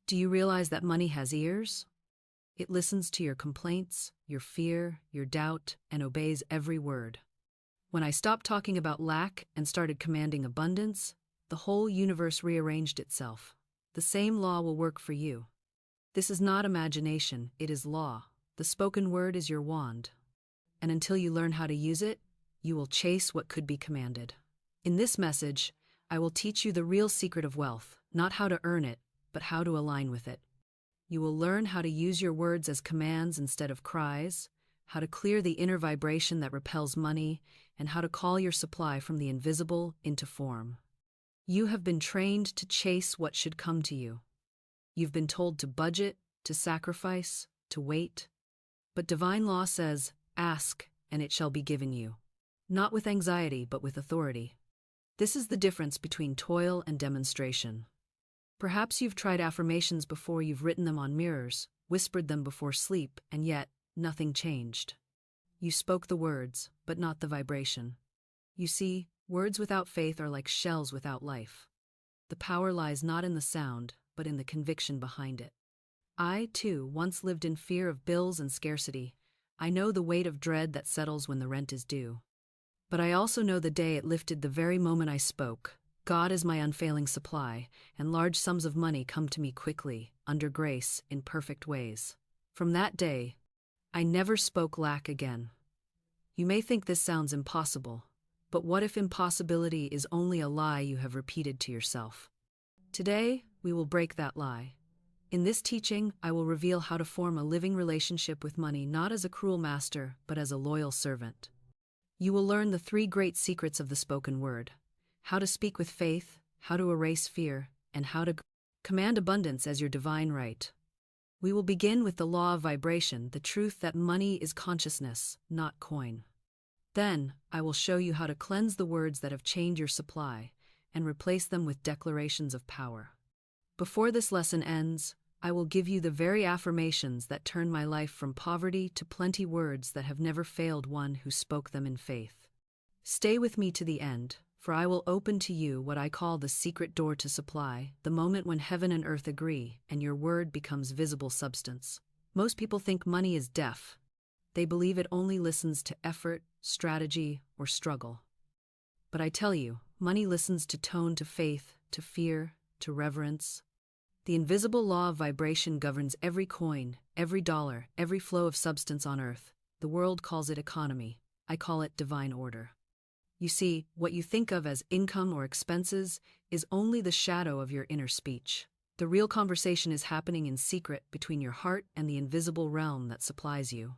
Do you realize that money has ears? It listens to your complaints, your fear, your doubt, and obeys every word. When I stopped talking about lack and started commanding abundance, the whole universe rearranged itself. The same law will work for you. This is not imagination, it is law. The spoken word is your wand. And until you learn how to use it, you will chase what could be commanded. In this message, I will teach you the real secret of wealth, not how to earn it, but how to align with it. You will learn how to use your words as commands instead of cries, how to clear the inner vibration that repels money, and how to call your supply from the invisible into form. You have been trained to chase what should come to you. You've been told to budget, to sacrifice, to wait. But divine law says, ask, and it shall be given you. Not with anxiety, but with authority. This is the difference between toil and demonstration. Perhaps you've tried affirmations before, you've written them on mirrors, whispered them before sleep, and yet, nothing changed. You spoke the words, but not the vibration. You see, words without faith are like shells without life. The power lies not in the sound, but in the conviction behind it. I, too, once lived in fear of bills and scarcity. I know the weight of dread that settles when the rent is due. But I also know the day it lifted the very moment I spoke. God is my unfailing supply, and large sums of money come to me quickly, under grace, in perfect ways. From that day, I never spoke lack again. You may think this sounds impossible, but what if impossibility is only a lie you have repeated to yourself? Today, we will break that lie. In this teaching, I will reveal how to form a living relationship with money, not as a cruel master, but as a loyal servant. You will learn the 3 great secrets of the spoken word: how to speak with faith, how to erase fear, and how to command abundance as your divine right. We will begin with the law of vibration, the truth that money is consciousness, not coin. Then, I will show you how to cleanse the words that have chained your supply and replace them with declarations of power. Before this lesson ends, I will give you the very affirmations that turned my life from poverty to plenty, words that have never failed one who spoke them in faith. Stay with me to the end, for I will open to you what I call the secret door to supply, the moment when heaven and earth agree and your word becomes visible substance. Most people think money is deaf. They believe it only listens to effort, strategy, or struggle. But I tell you, money listens to tone, to faith, to fear, to reverence. The invisible law of vibration governs every coin, every dollar, every flow of substance on earth. The world calls it economy. I call it divine order. You see, what you think of as income or expenses is only the shadow of your inner speech. The real conversation is happening in secret between your heart and the invisible realm that supplies you.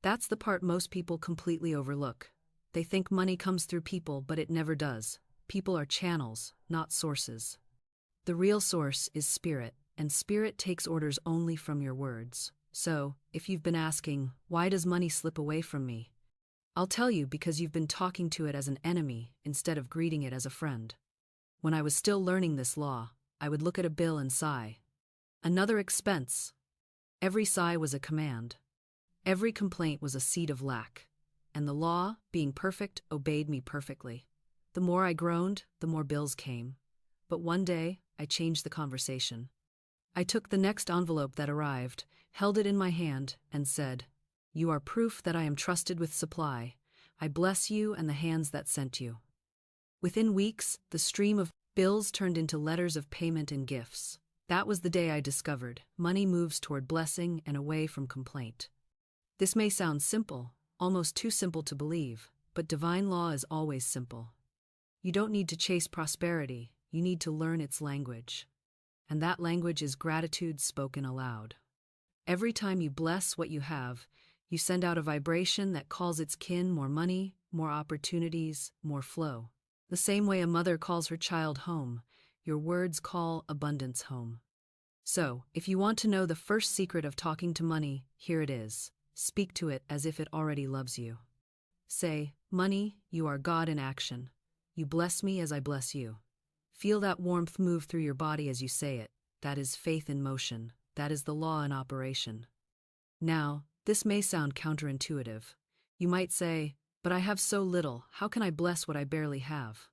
That's the part most people completely overlook. They think money comes through people, but it never does. People are channels, not sources. The real source is spirit, and spirit takes orders only from your words. So, if you've been asking, why does money slip away from me? I'll tell you, because you've been talking to it as an enemy instead of greeting it as a friend. When I was still learning this law, I would look at a bill and sigh. Another expense. Every sigh was a command. Every complaint was a seed of lack. And the law, being perfect, obeyed me perfectly. The more I groaned, the more bills came. But one day, I changed the conversation. I took the next envelope that arrived, held it in my hand, and said, "You are proof that I am trusted with supply. I bless you and the hands that sent you." Within weeks, the stream of bills turned into letters of payment and gifts. That was the day I discovered money moves toward blessing and away from complaint. This may sound simple, almost too simple to believe, but divine law is always simple. You don't need to chase prosperity, you need to learn its language. And that language is gratitude spoken aloud. Every time you bless what you have, you send out a vibration that calls its kin more money, more opportunities, more flow. The same way a mother calls her child home, your words call abundance home. So, if you want to know the first secret of talking to money, here it is. Speak to it as if it already loves you. Say, "Money, you are God in action. You bless me as I bless you." Feel that warmth move through your body as you say it. That is faith in motion. That is the law in operation. Now, this may sound counterintuitive. You might say, "But I have so little, how can I bless what I barely have?"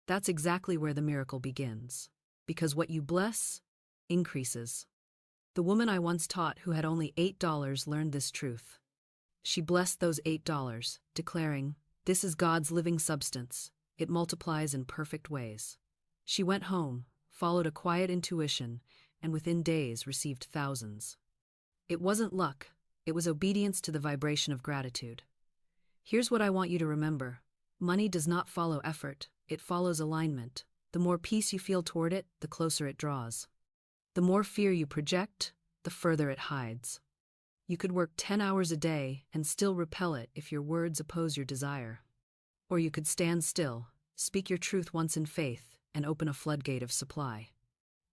That's exactly where the miracle begins. Because what you bless increases. The woman I once taught who had only $8 learned this truth. She blessed those $8, declaring, "This is God's living substance. It multiplies in perfect ways." She went home, followed a quiet intuition, and within days received thousands. It wasn't luck, it was obedience to the vibration of gratitude. Here's what I want you to remember. Money does not follow effort, it follows alignment. The more peace you feel toward it, the closer it draws. The more fear you project, the further it hides. You could work 10 hours a day and still repel it if your words oppose your desire. Or you could stand still, speak your truth once in faith, and open a floodgate of supply.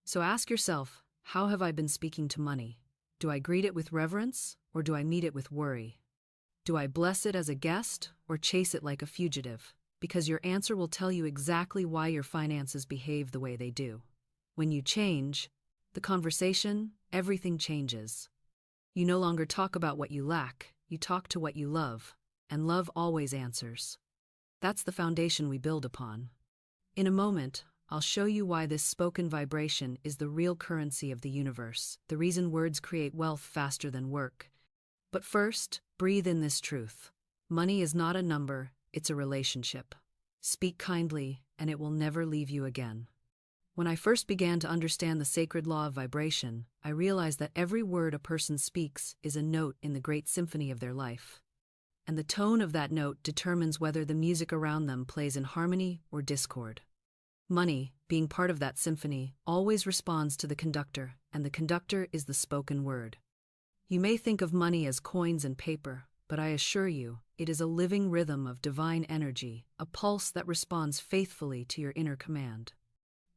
So ask yourself, how have I been speaking to money? Do I greet it with reverence, or do I meet it with worry? Do I bless it as a guest, or chase it like a fugitive? Because your answer will tell you exactly why your finances behave the way they do. When you change the conversation, everything changes. You no longer talk about what you lack, you talk to what you love, and love always answers. That's the foundation we build upon. In a moment, I'll show you why this spoken vibration is the real currency of the universe, the reason words create wealth faster than work. But first, breathe in this truth. Money is not a number, it's a relationship. Speak kindly, and it will never leave you again. When I first began to understand the sacred law of vibration, I realized that every word a person speaks is a note in the great symphony of their life. And the tone of that note determines whether the music around them plays in harmony or discord. Money, being part of that symphony, always responds to the conductor, and the conductor is the spoken word. You may think of money as coins and paper, but I assure you, it is a living rhythm of divine energy, a pulse that responds faithfully to your inner command.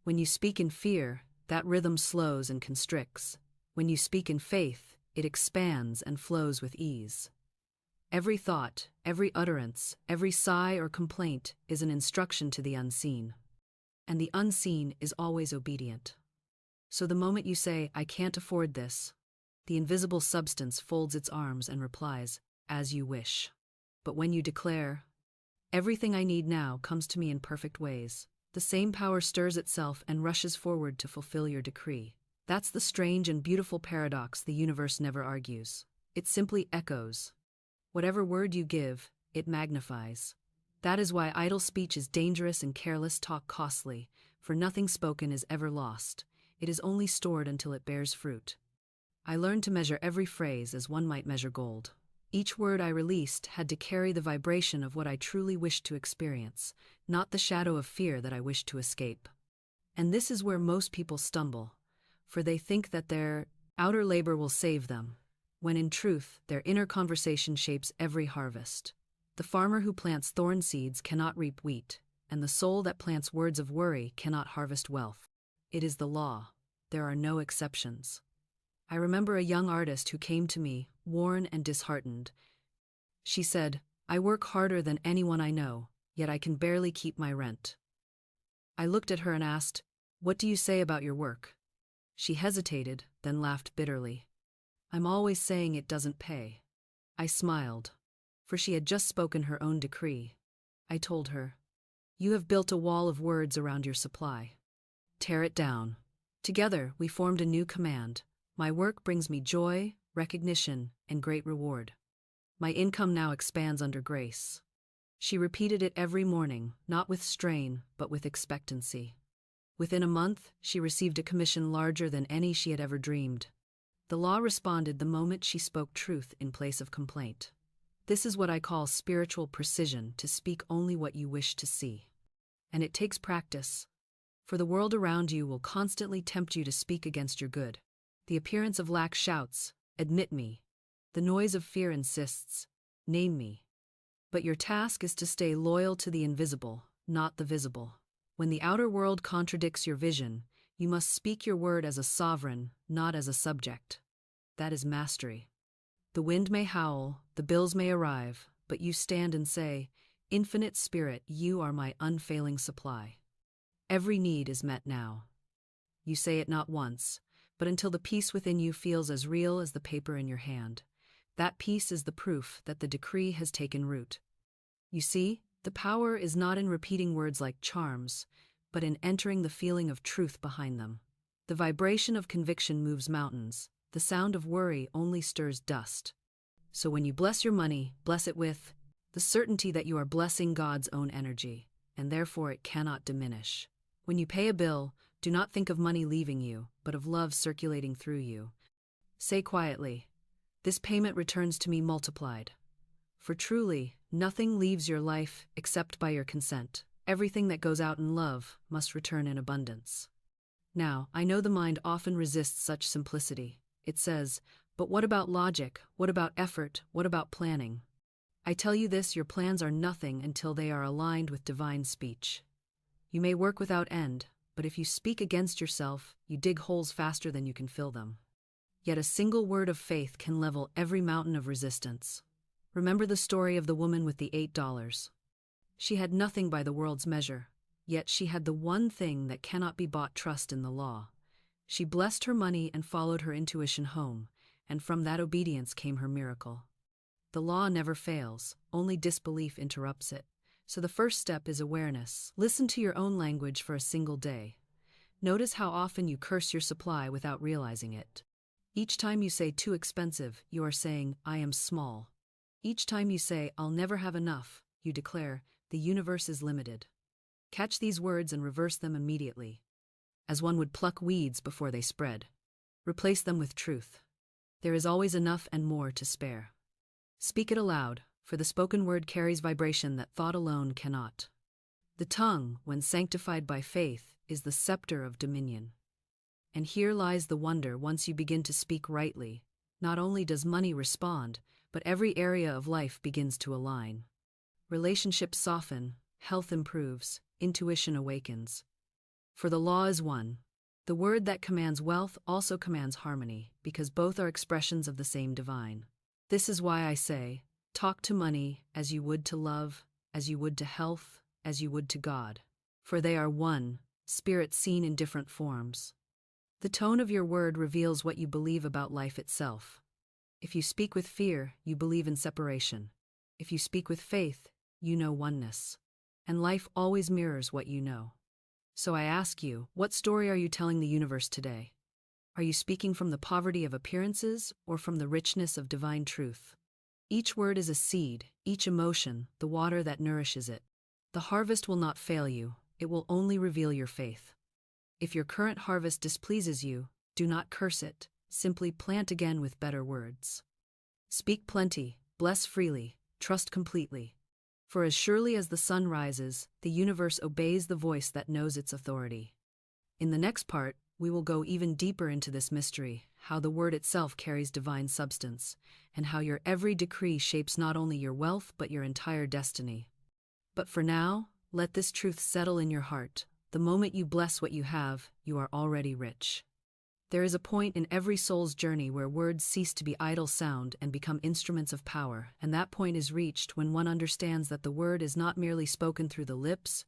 When you speak in fear, that rhythm slows and constricts. When you speak in faith, it expands and flows with ease. Every thought, every utterance, every sigh or complaint is an instruction to the unseen. And the unseen is always obedient. So the moment you say, "I can't afford this," the invisible substance folds its arms and replies, "As you wish." But when you declare, "Everything I need now comes to me in perfect ways," the same power stirs itself and rushes forward to fulfill your decree. That's the strange and beautiful paradox the universe never argues. It simply echoes. Whatever word you give, it magnifies. That is why idle speech is dangerous and careless talk costly, for nothing spoken is ever lost. It is only stored until it bears fruit. I learned to measure every phrase as one might measure gold. Each word I released had to carry the vibration of what I truly wished to experience, not the shadow of fear that I wished to escape. And this is where most people stumble, for they think that their outer labor will save them, when in truth, their inner conversation shapes every harvest. The farmer who plants thorn seeds cannot reap wheat, and the soul that plants words of worry cannot harvest wealth. It is the law. There are no exceptions. I remember a young artist who came to me, worn and disheartened. She said, "I work harder than anyone I know, yet I can barely keep my rent." I looked at her and asked, "What do you say about your work?" She hesitated, then laughed bitterly. "I'm always saying it doesn't pay." I smiled, for she had just spoken her own decree. I told her, "You have built a wall of words around your supply. Tear it down." Together, we formed a new command. My work brings me joy, recognition, and great reward. My income now expands under grace. She repeated it every morning, not with strain, but with expectancy. Within a month, she received a commission larger than any she had ever dreamed. The law responded the moment she spoke truth in place of complaint. This is what I call spiritual precision, to speak only what you wish to see. And it takes practice, for the world around you will constantly tempt you to speak against your good. The appearance of lack shouts, "Admit me." The noise of fear insists, "Name me." But your task is to stay loyal to the invisible, not the visible. When the outer world contradicts your vision, you must speak your word as a sovereign, not as a subject. That is mastery. The wind may howl, the bills may arrive, but you stand and say, "Infinite Spirit, you are my unfailing supply." Every need is met now. You say it not once, but until the peace within you feels as real as the paper in your hand. That peace is the proof that the decree has taken root. You see, the power is not in repeating words like charms, but in entering the feeling of truth behind them. The vibration of conviction moves mountains. The sound of worry only stirs dust. So when you bless your money, bless it with the certainty that you are blessing God's own energy, and therefore it cannot diminish. When you pay a bill, do not think of money leaving you, but of love circulating through you. Say quietly, "This payment returns to me multiplied." For truly, nothing leaves your life except by your consent. Everything that goes out in love must return in abundance. Now, I know the mind often resists such simplicity. It says, "But what about logic? What about effort? What about planning?" I tell you this, your plans are nothing until they are aligned with divine speech. You may work without end, but if you speak against yourself, you dig holes faster than you can fill them. Yet a single word of faith can level every mountain of resistance. Remember the story of the woman with the $8. She had nothing by the world's measure, yet she had the one thing that cannot be bought: trust in the law. She blessed her money and followed her intuition home, and from that obedience came her miracle. The law never fails, only disbelief interrupts it. So the first step is awareness. Listen to your own language for a single day. Notice how often you curse your supply without realizing it. Each time you say "too expensive," you are saying "I am small." Each time you say "I'll never have enough," you declare "the universe is limited." Catch these words and reverse them immediately. As one would pluck weeds before they spread. Replace them with truth. There is always enough and more to spare. Speak it aloud, for the spoken word carries vibration that thought alone cannot. The tongue, when sanctified by faith, is the scepter of dominion. And here lies the wonder: once you begin to speak rightly, not only does money respond, but every area of life begins to align. Relationships soften, health improves, intuition awakens. For the law is one. The word that commands wealth also commands harmony, because both are expressions of the same divine. This is why I say, talk to money as you would to love, as you would to health, as you would to God. For they are one, spirit seen in different forms. The tone of your word reveals what you believe about life itself. If you speak with fear, you believe in separation. If you speak with faith, you know oneness. And life always mirrors what you know. So I ask you, what story are you telling the universe today? Are you speaking from the poverty of appearances or from the richness of divine truth? Each word is a seed, each emotion, the water that nourishes it. The harvest will not fail you, it will only reveal your faith. If your current harvest displeases you, do not curse it, simply plant again with better words. Speak plenty, bless freely, trust completely. For as surely as the sun rises, the universe obeys the voice that knows its authority. In the next part, we will go even deeper into this mystery, how the word itself carries divine substance, and how your every decree shapes not only your wealth but your entire destiny. But for now, let this truth settle in your heart. The moment you bless what you have, you are already rich. There is a point in every soul's journey where words cease to be idle sound and become instruments of power, and that point is reached when one understands that the word is not merely spoken through the lips,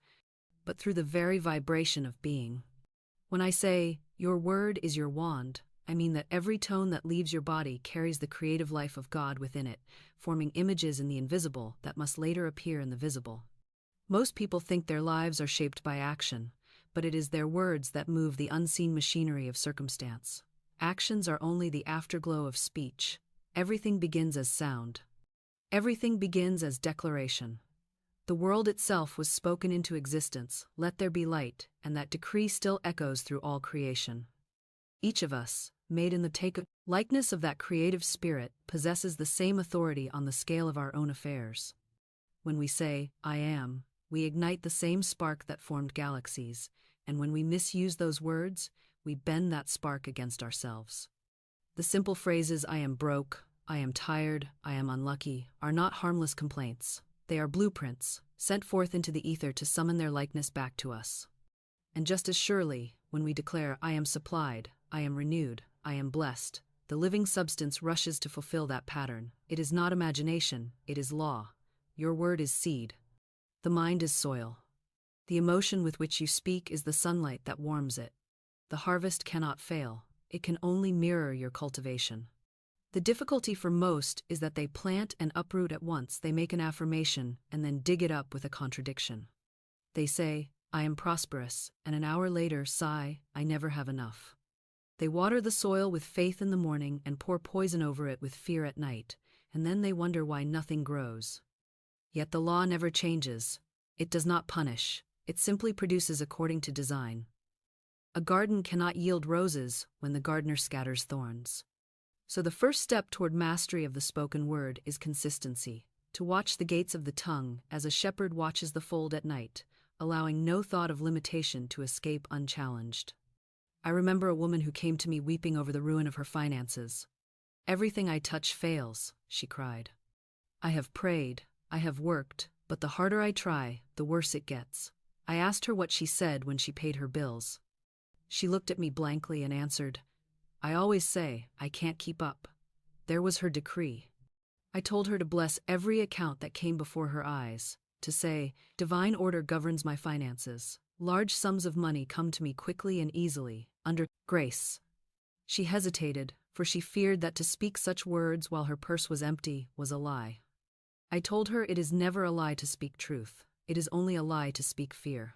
but through the very vibration of being. When I say, your word is your wand, I mean that every tone that leaves your body carries the creative life of God within it, forming images in the invisible that must later appear in the visible. Most people think their lives are shaped by action, but it is their words that move the unseen machinery of circumstance. Actions are only the afterglow of speech. Everything begins as sound. Everything begins as declaration. The world itself was spoken into existence, "Let there be light," and that decree still echoes through all creation. Each of us, made in the likeness of that creative spirit, possesses the same authority on the scale of our own affairs. When we say, "I am," we ignite the same spark that formed galaxies, and when we misuse those words, we bend that spark against ourselves. The simple phrases "I am broke," "I am tired," "I am unlucky" are not harmless complaints. They are blueprints, sent forth into the ether to summon their likeness back to us. And just as surely, when we declare "I am supplied," "I am renewed," "I am blessed," the living substance rushes to fulfill that pattern. It is not imagination, it is law. Your word is seed. The mind is soil. The emotion with which you speak is the sunlight that warms it. The harvest cannot fail. It can only mirror your cultivation. The difficulty for most is that they plant and uproot at once. They make an affirmation and then dig it up with a contradiction. They say, "I am prosperous," and an hour later sigh, "I never have enough." They water the soil with faith in the morning and pour poison over it with fear at night, and then they wonder why nothing grows. Yet the law never changes. It does not punish. It simply produces according to design. A garden cannot yield roses when the gardener scatters thorns. So the first step toward mastery of the spoken word is consistency, to watch the gates of the tongue as a shepherd watches the fold at night, allowing no thought of limitation to escape unchallenged. I remember a woman who came to me weeping over the ruin of her finances. "Everything I touch fails," she cried. "I have prayed, I have worked, but the harder I try, the worse it gets." I asked her what she said when she paid her bills. She looked at me blankly and answered, "I always say, I can't keep up." There was her decree. I told her to bless every account that came before her eyes, to say, "Divine order governs my finances. Large sums of money come to me quickly and easily, under grace." She hesitated, for she feared that to speak such words while her purse was empty was a lie. I told her it is never a lie to speak truth. It is only a lie to speak fear.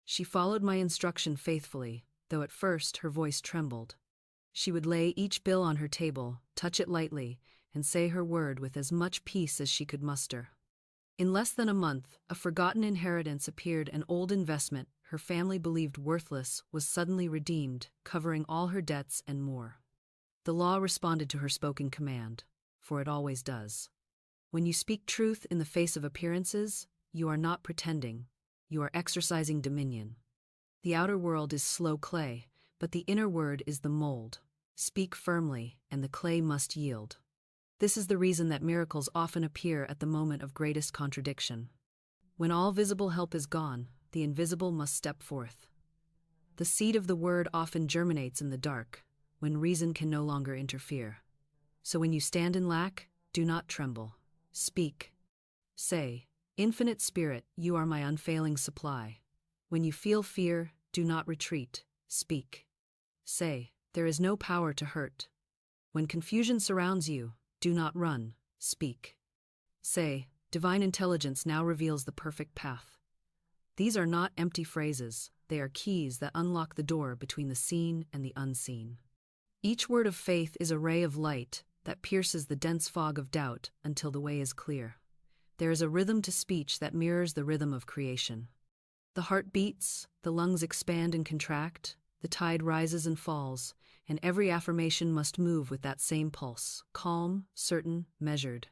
She followed my instruction faithfully, though at first her voice trembled. She would lay each bill on her table, touch it lightly, and say her word with as much peace as she could muster. In less than a month, a forgotten inheritance appeared. An old investment her family believed worthless was suddenly redeemed, covering all her debts and more. The law responded to her spoken command, for it always does. When you speak truth in the face of appearances, you are not pretending, you are exercising dominion. The outer world is slow clay, but the inner word is the mold. Speak firmly, and the clay must yield. This is the reason that miracles often appear at the moment of greatest contradiction. When all visible help is gone, the invisible must step forth. The seed of the word often germinates in the dark, when reason can no longer interfere. So when you stand in lack, do not tremble. Speak. Say, "Infinite Spirit, you are my unfailing supply." When you feel fear, do not retreat. Speak. Say, "There is no power to hurt." When confusion surrounds you, do not run. Speak. Say, "Divine intelligence now reveals the perfect path." These are not empty phrases, they are keys that unlock the door between the seen and the unseen. Each word of faith is a ray of light that pierces the dense fog of doubt until the way is clear. There is a rhythm to speech that mirrors the rhythm of creation. The heart beats, the lungs expand and contract, the tide rises and falls, and every affirmation must move with that same pulse, calm, certain, measured.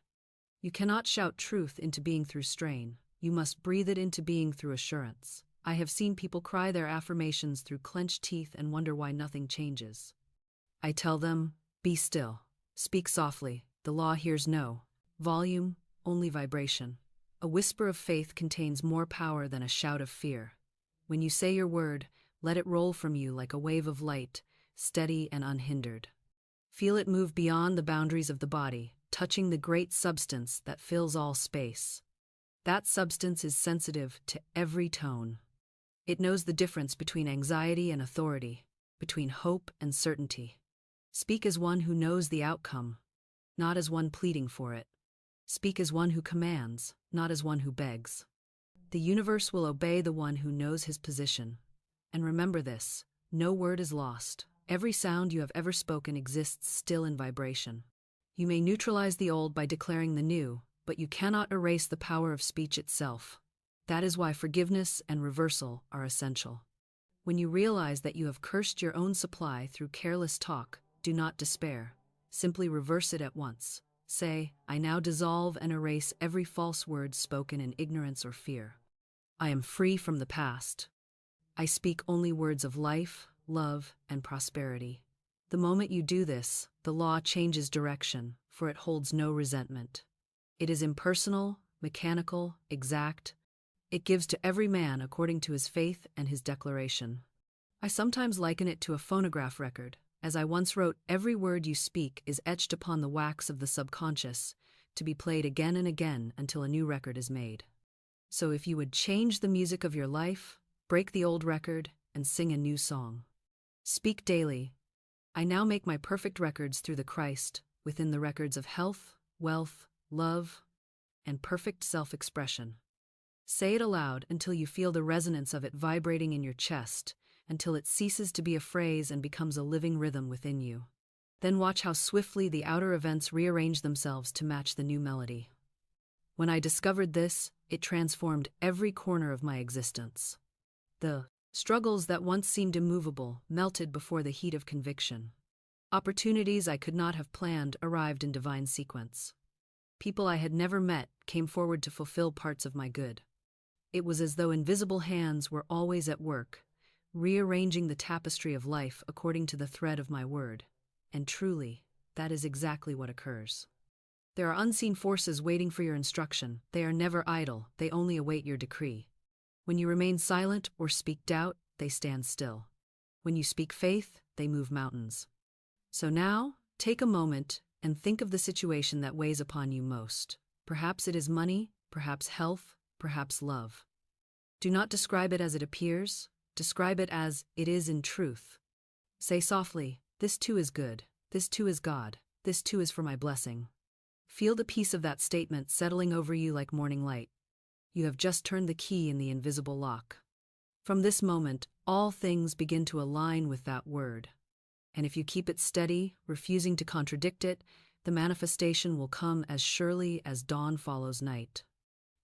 You cannot shout truth into being through strain. You must breathe it into being through assurance. I have seen people cry their affirmations through clenched teeth and wonder why nothing changes. I tell them, "Be still. Speak softly. The law hears no volume, only vibration." A whisper of faith contains more power than a shout of fear. When you say your word, let it roll from you like a wave of light, steady and unhindered. Feel it move beyond the boundaries of the body, touching the great substance that fills all space. That substance is sensitive to every tone. It knows the difference between anxiety and authority, between hope and certainty. Speak as one who knows the outcome, not as one pleading for it. Speak as one who commands, not as one who begs. The universe will obey the one who knows his position. And remember this, no word is lost. Every sound you have ever spoken exists still in vibration. You may neutralize the old by declaring the new, but you cannot erase the power of speech itself. That is why forgiveness and reversal are essential. When you realize that you have cursed your own supply through careless talk, do not despair. Simply reverse it at once. Say, "I now dissolve and erase every false word spoken in ignorance or fear. I am free from the past. I speak only words of life, love, and prosperity." The moment you do this, the law changes direction, for it holds no resentment. It is impersonal, mechanical, exact. It gives to every man according to his faith and his declaration. I sometimes liken it to a phonograph record. As I once wrote, every word you speak is etched upon the wax of the subconscious, to be played again and again until a new record is made. So if you would change the music of your life, break the old record, and sing a new song. Speak daily. I now make my perfect records through the Christ, within the records of health, wealth, love, and perfect self-expression. Say it aloud until you feel the resonance of it vibrating in your chest, until it ceases to be a phrase and becomes a living rhythm within you. Then watch how swiftly the outer events rearrange themselves to match the new melody. When I discovered this, it transformed every corner of my existence. The struggles that once seemed immovable melted before the heat of conviction. Opportunities I could not have planned arrived in divine sequence. People I had never met came forward to fulfill parts of my good. It was as though invisible hands were always at work, rearranging the tapestry of life according to the thread of my word. And truly, that is exactly what occurs. There are unseen forces waiting for your instruction. They are never idle, they only await your decree. When you remain silent or speak doubt, they stand still. When you speak faith, they move mountains. So now, take a moment and think of the situation that weighs upon you most. Perhaps it is money, perhaps health, perhaps love. Do not describe it as it appears, describe it as it is in truth. Say softly, "This too is good, this too is God, this too is for my blessing." Feel the peace of that statement settling over you like morning light. You have just turned the key in the invisible lock. From this moment, all things begin to align with that word. And if you keep it steady, refusing to contradict it, the manifestation will come as surely as dawn follows night.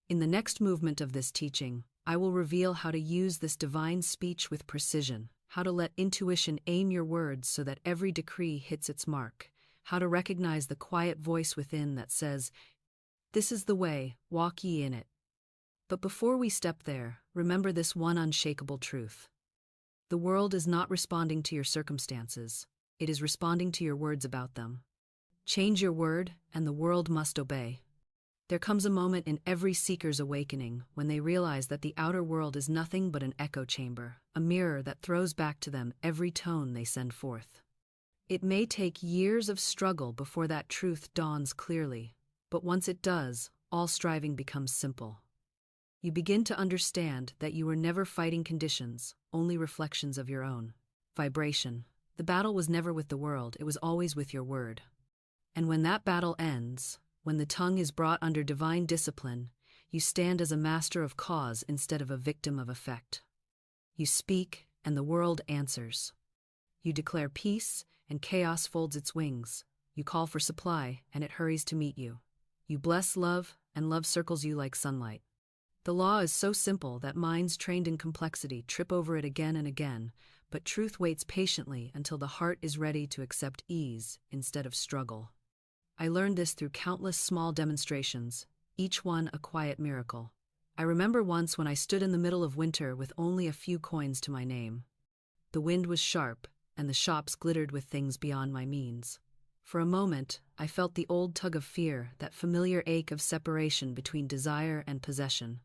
In the next movement of this teaching, I will reveal how to use this divine speech with precision, how to let intuition aim your words so that every decree hits its mark, how to recognize the quiet voice within that says, "This is the way, walk ye in it." But before we step there, remember this one unshakable truth. The world is not responding to your circumstances, it is responding to your words about them. Change your word, and the world must obey. There comes a moment in every seeker's awakening when they realize that the outer world is nothing but an echo chamber, a mirror that throws back to them every tone they send forth. It may take years of struggle before that truth dawns clearly, but once it does, all striving becomes simple. You begin to understand that you were never fighting conditions, only reflections of your own vibration. The battle was never with the world, it was always with your word. And when that battle ends, when the tongue is brought under divine discipline, you stand as a master of cause instead of a victim of effect. You speak, and the world answers. You declare peace, and chaos folds its wings. You call for supply, and it hurries to meet you. You bless love, and love circles you like sunlight. The law is so simple that minds trained in complexity trip over it again and again, but truth waits patiently until the heart is ready to accept ease instead of struggle. I learned this through countless small demonstrations, each one a quiet miracle. I remember once when I stood in the middle of winter with only a few coins to my name. The wind was sharp, and the shops glittered with things beyond my means. For a moment, I felt the old tug of fear, that familiar ache of separation between desire and possession.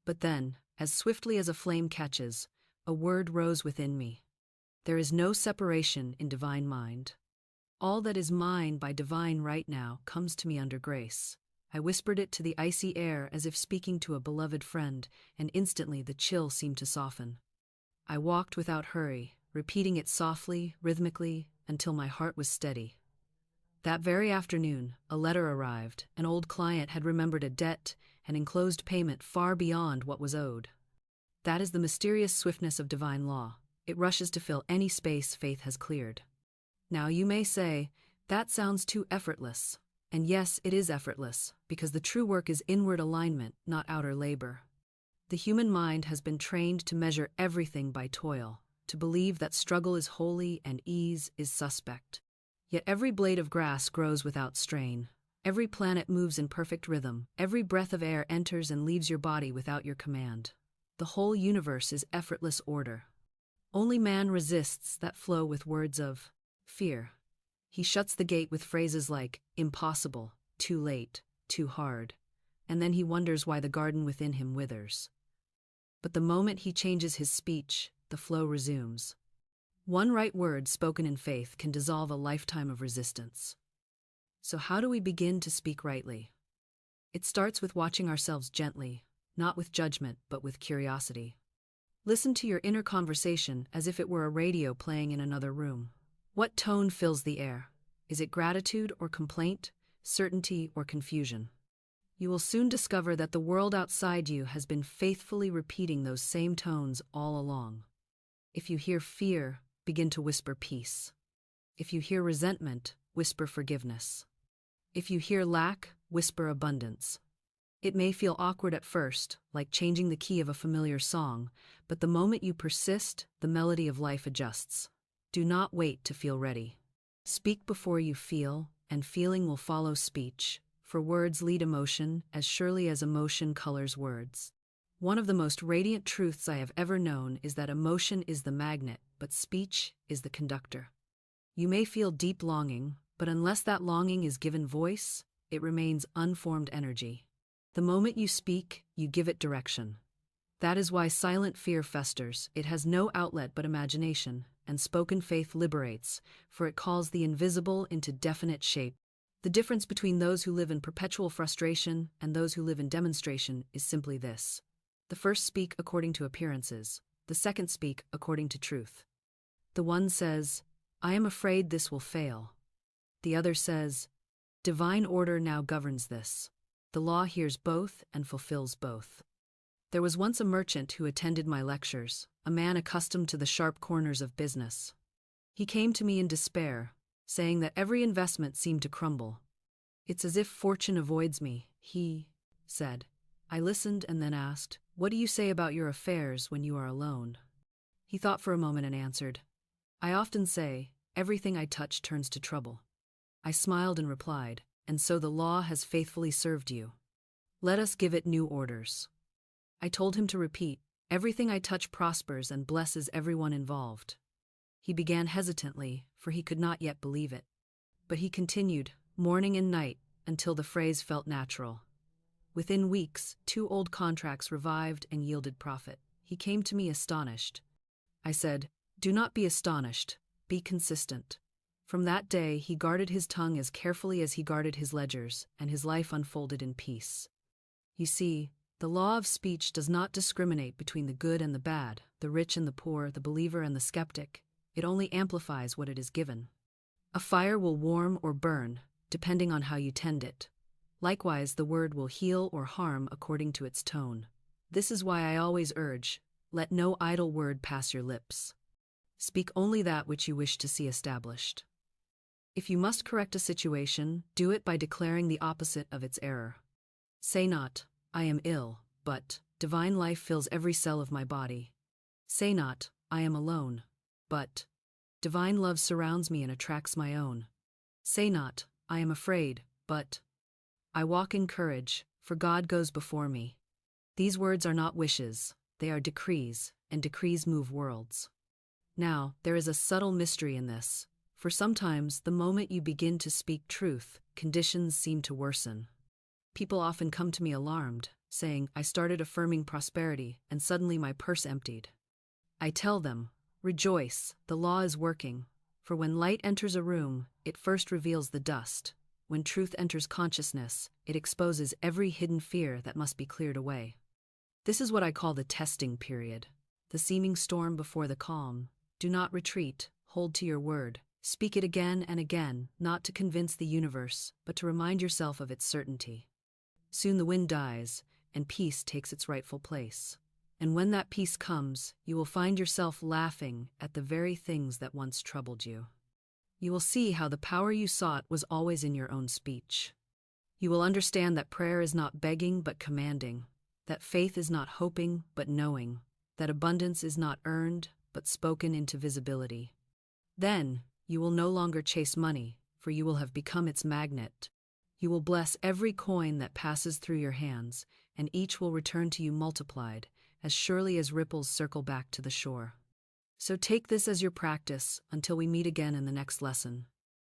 But then, as swiftly as a flame catches, a word rose within me. There is no separation in divine mind. All that is mine by divine right now comes to me under grace. I whispered it to the icy air as if speaking to a beloved friend, and instantly the chill seemed to soften. I walked without hurry, repeating it softly, rhythmically, until my heart was steady. That very afternoon, a letter arrived. An old client had remembered a debt and enclosed payment far beyond what was owed. That is the mysterious swiftness of divine law. It rushes to fill any space faith has cleared. Now you may say, that sounds too effortless. And yes, it is effortless, because the true work is inward alignment, not outer labor. The human mind has been trained to measure everything by toil, to believe that struggle is holy and ease is suspect. Yet every blade of grass grows without strain. Every planet moves in perfect rhythm. Every breath of air enters and leaves your body without your command. The whole universe is effortless order. Only man resists that flow with words of fear. He shuts the gate with phrases like, impossible, too late, too hard, and then he wonders why the garden within him withers. But the moment he changes his speech, the flow resumes. One right word spoken in faith can dissolve a lifetime of resistance. So how do we begin to speak rightly? It starts with watching ourselves gently, not with judgment, but with curiosity. Listen to your inner conversation as if it were a radio playing in another room. What tone fills the air? Is it gratitude or complaint, certainty or confusion? You will soon discover that the world outside you has been faithfully repeating those same tones all along. If you hear fear, begin to whisper peace. If you hear resentment, whisper forgiveness. If you hear lack, whisper abundance. It may feel awkward at first, like changing the key of a familiar song, but the moment you persist, the melody of life adjusts. Do not wait to feel ready. Speak before you feel, and feeling will follow speech, for words lead emotion as surely as emotion colors words. One of the most radiant truths I have ever known is that emotion is the magnet, but speech is the conductor. You may feel deep longing, but unless that longing is given voice, it remains unformed energy. The moment you speak, you give it direction. That is why silent fear festers. It has no outlet but imagination, and spoken faith liberates, for it calls the invisible into definite shape. The difference between those who live in perpetual frustration and those who live in demonstration is simply this. The first speak according to appearances, the second speak according to truth. The one says, "I am afraid this will fail." The other says, "Divine order now governs this." The law hears both and fulfills both. There was once a merchant who attended my lectures, a man accustomed to the sharp corners of business. He came to me in despair, saying that every investment seemed to crumble. "It's as if fortune avoids me," he said. I listened and then asked, "What do you say about your affairs when you are alone?" He thought for a moment and answered, "I often say, everything I touch turns to trouble." I smiled and replied, "And so the law has faithfully served you. Let us give it new orders." I told him to repeat, "Everything I touch prospers and blesses everyone involved." He began hesitantly, for he could not yet believe it. But he continued, morning and night, until the phrase felt natural. Within weeks, 2 old contracts revived and yielded profit. He came to me astonished. I said, "Do not be astonished, be consistent." From that day, he guarded his tongue as carefully as he guarded his ledgers, and his life unfolded in peace. You see, the law of speech does not discriminate between the good and the bad, the rich and the poor, the believer and the skeptic. It only amplifies what it is given. A fire will warm or burn, depending on how you tend it. Likewise, the word will heal or harm according to its tone. This is why I always urge, let no idle word pass your lips. Speak only that which you wish to see established. If you must correct a situation, do it by declaring the opposite of its error. Say not, "I am ill," but, "Divine life fills every cell of my body." Say not, "I am alone," but, "Divine love surrounds me and attracts my own." Say not, "I am afraid," but, "I walk in courage, for God goes before me." These words are not wishes, they are decrees, and decrees move worlds. Now, there is a subtle mystery in this. For sometimes, the moment you begin to speak truth, conditions seem to worsen. People often come to me alarmed, saying, "I started affirming prosperity, and suddenly my purse emptied." I tell them, "Rejoice, the law is working, for when light enters a room, it first reveals the dust. When truth enters consciousness, it exposes every hidden fear that must be cleared away." This is what I call the testing period, the seeming storm before the calm. Do not retreat, hold to your word. Speak it again and again, not to convince the universe, but to remind yourself of its certainty. Soon the wind dies, and peace takes its rightful place. And when that peace comes, you will find yourself laughing at the very things that once troubled you. You will see how the power you sought was always in your own speech. You will understand that prayer is not begging but commanding, that faith is not hoping but knowing, that abundance is not earned but spoken into visibility. Then, you will no longer chase money, for you will have become its magnet. You will bless every coin that passes through your hands, and each will return to you multiplied, as surely as ripples circle back to the shore. So take this as your practice until we meet again in the next lesson.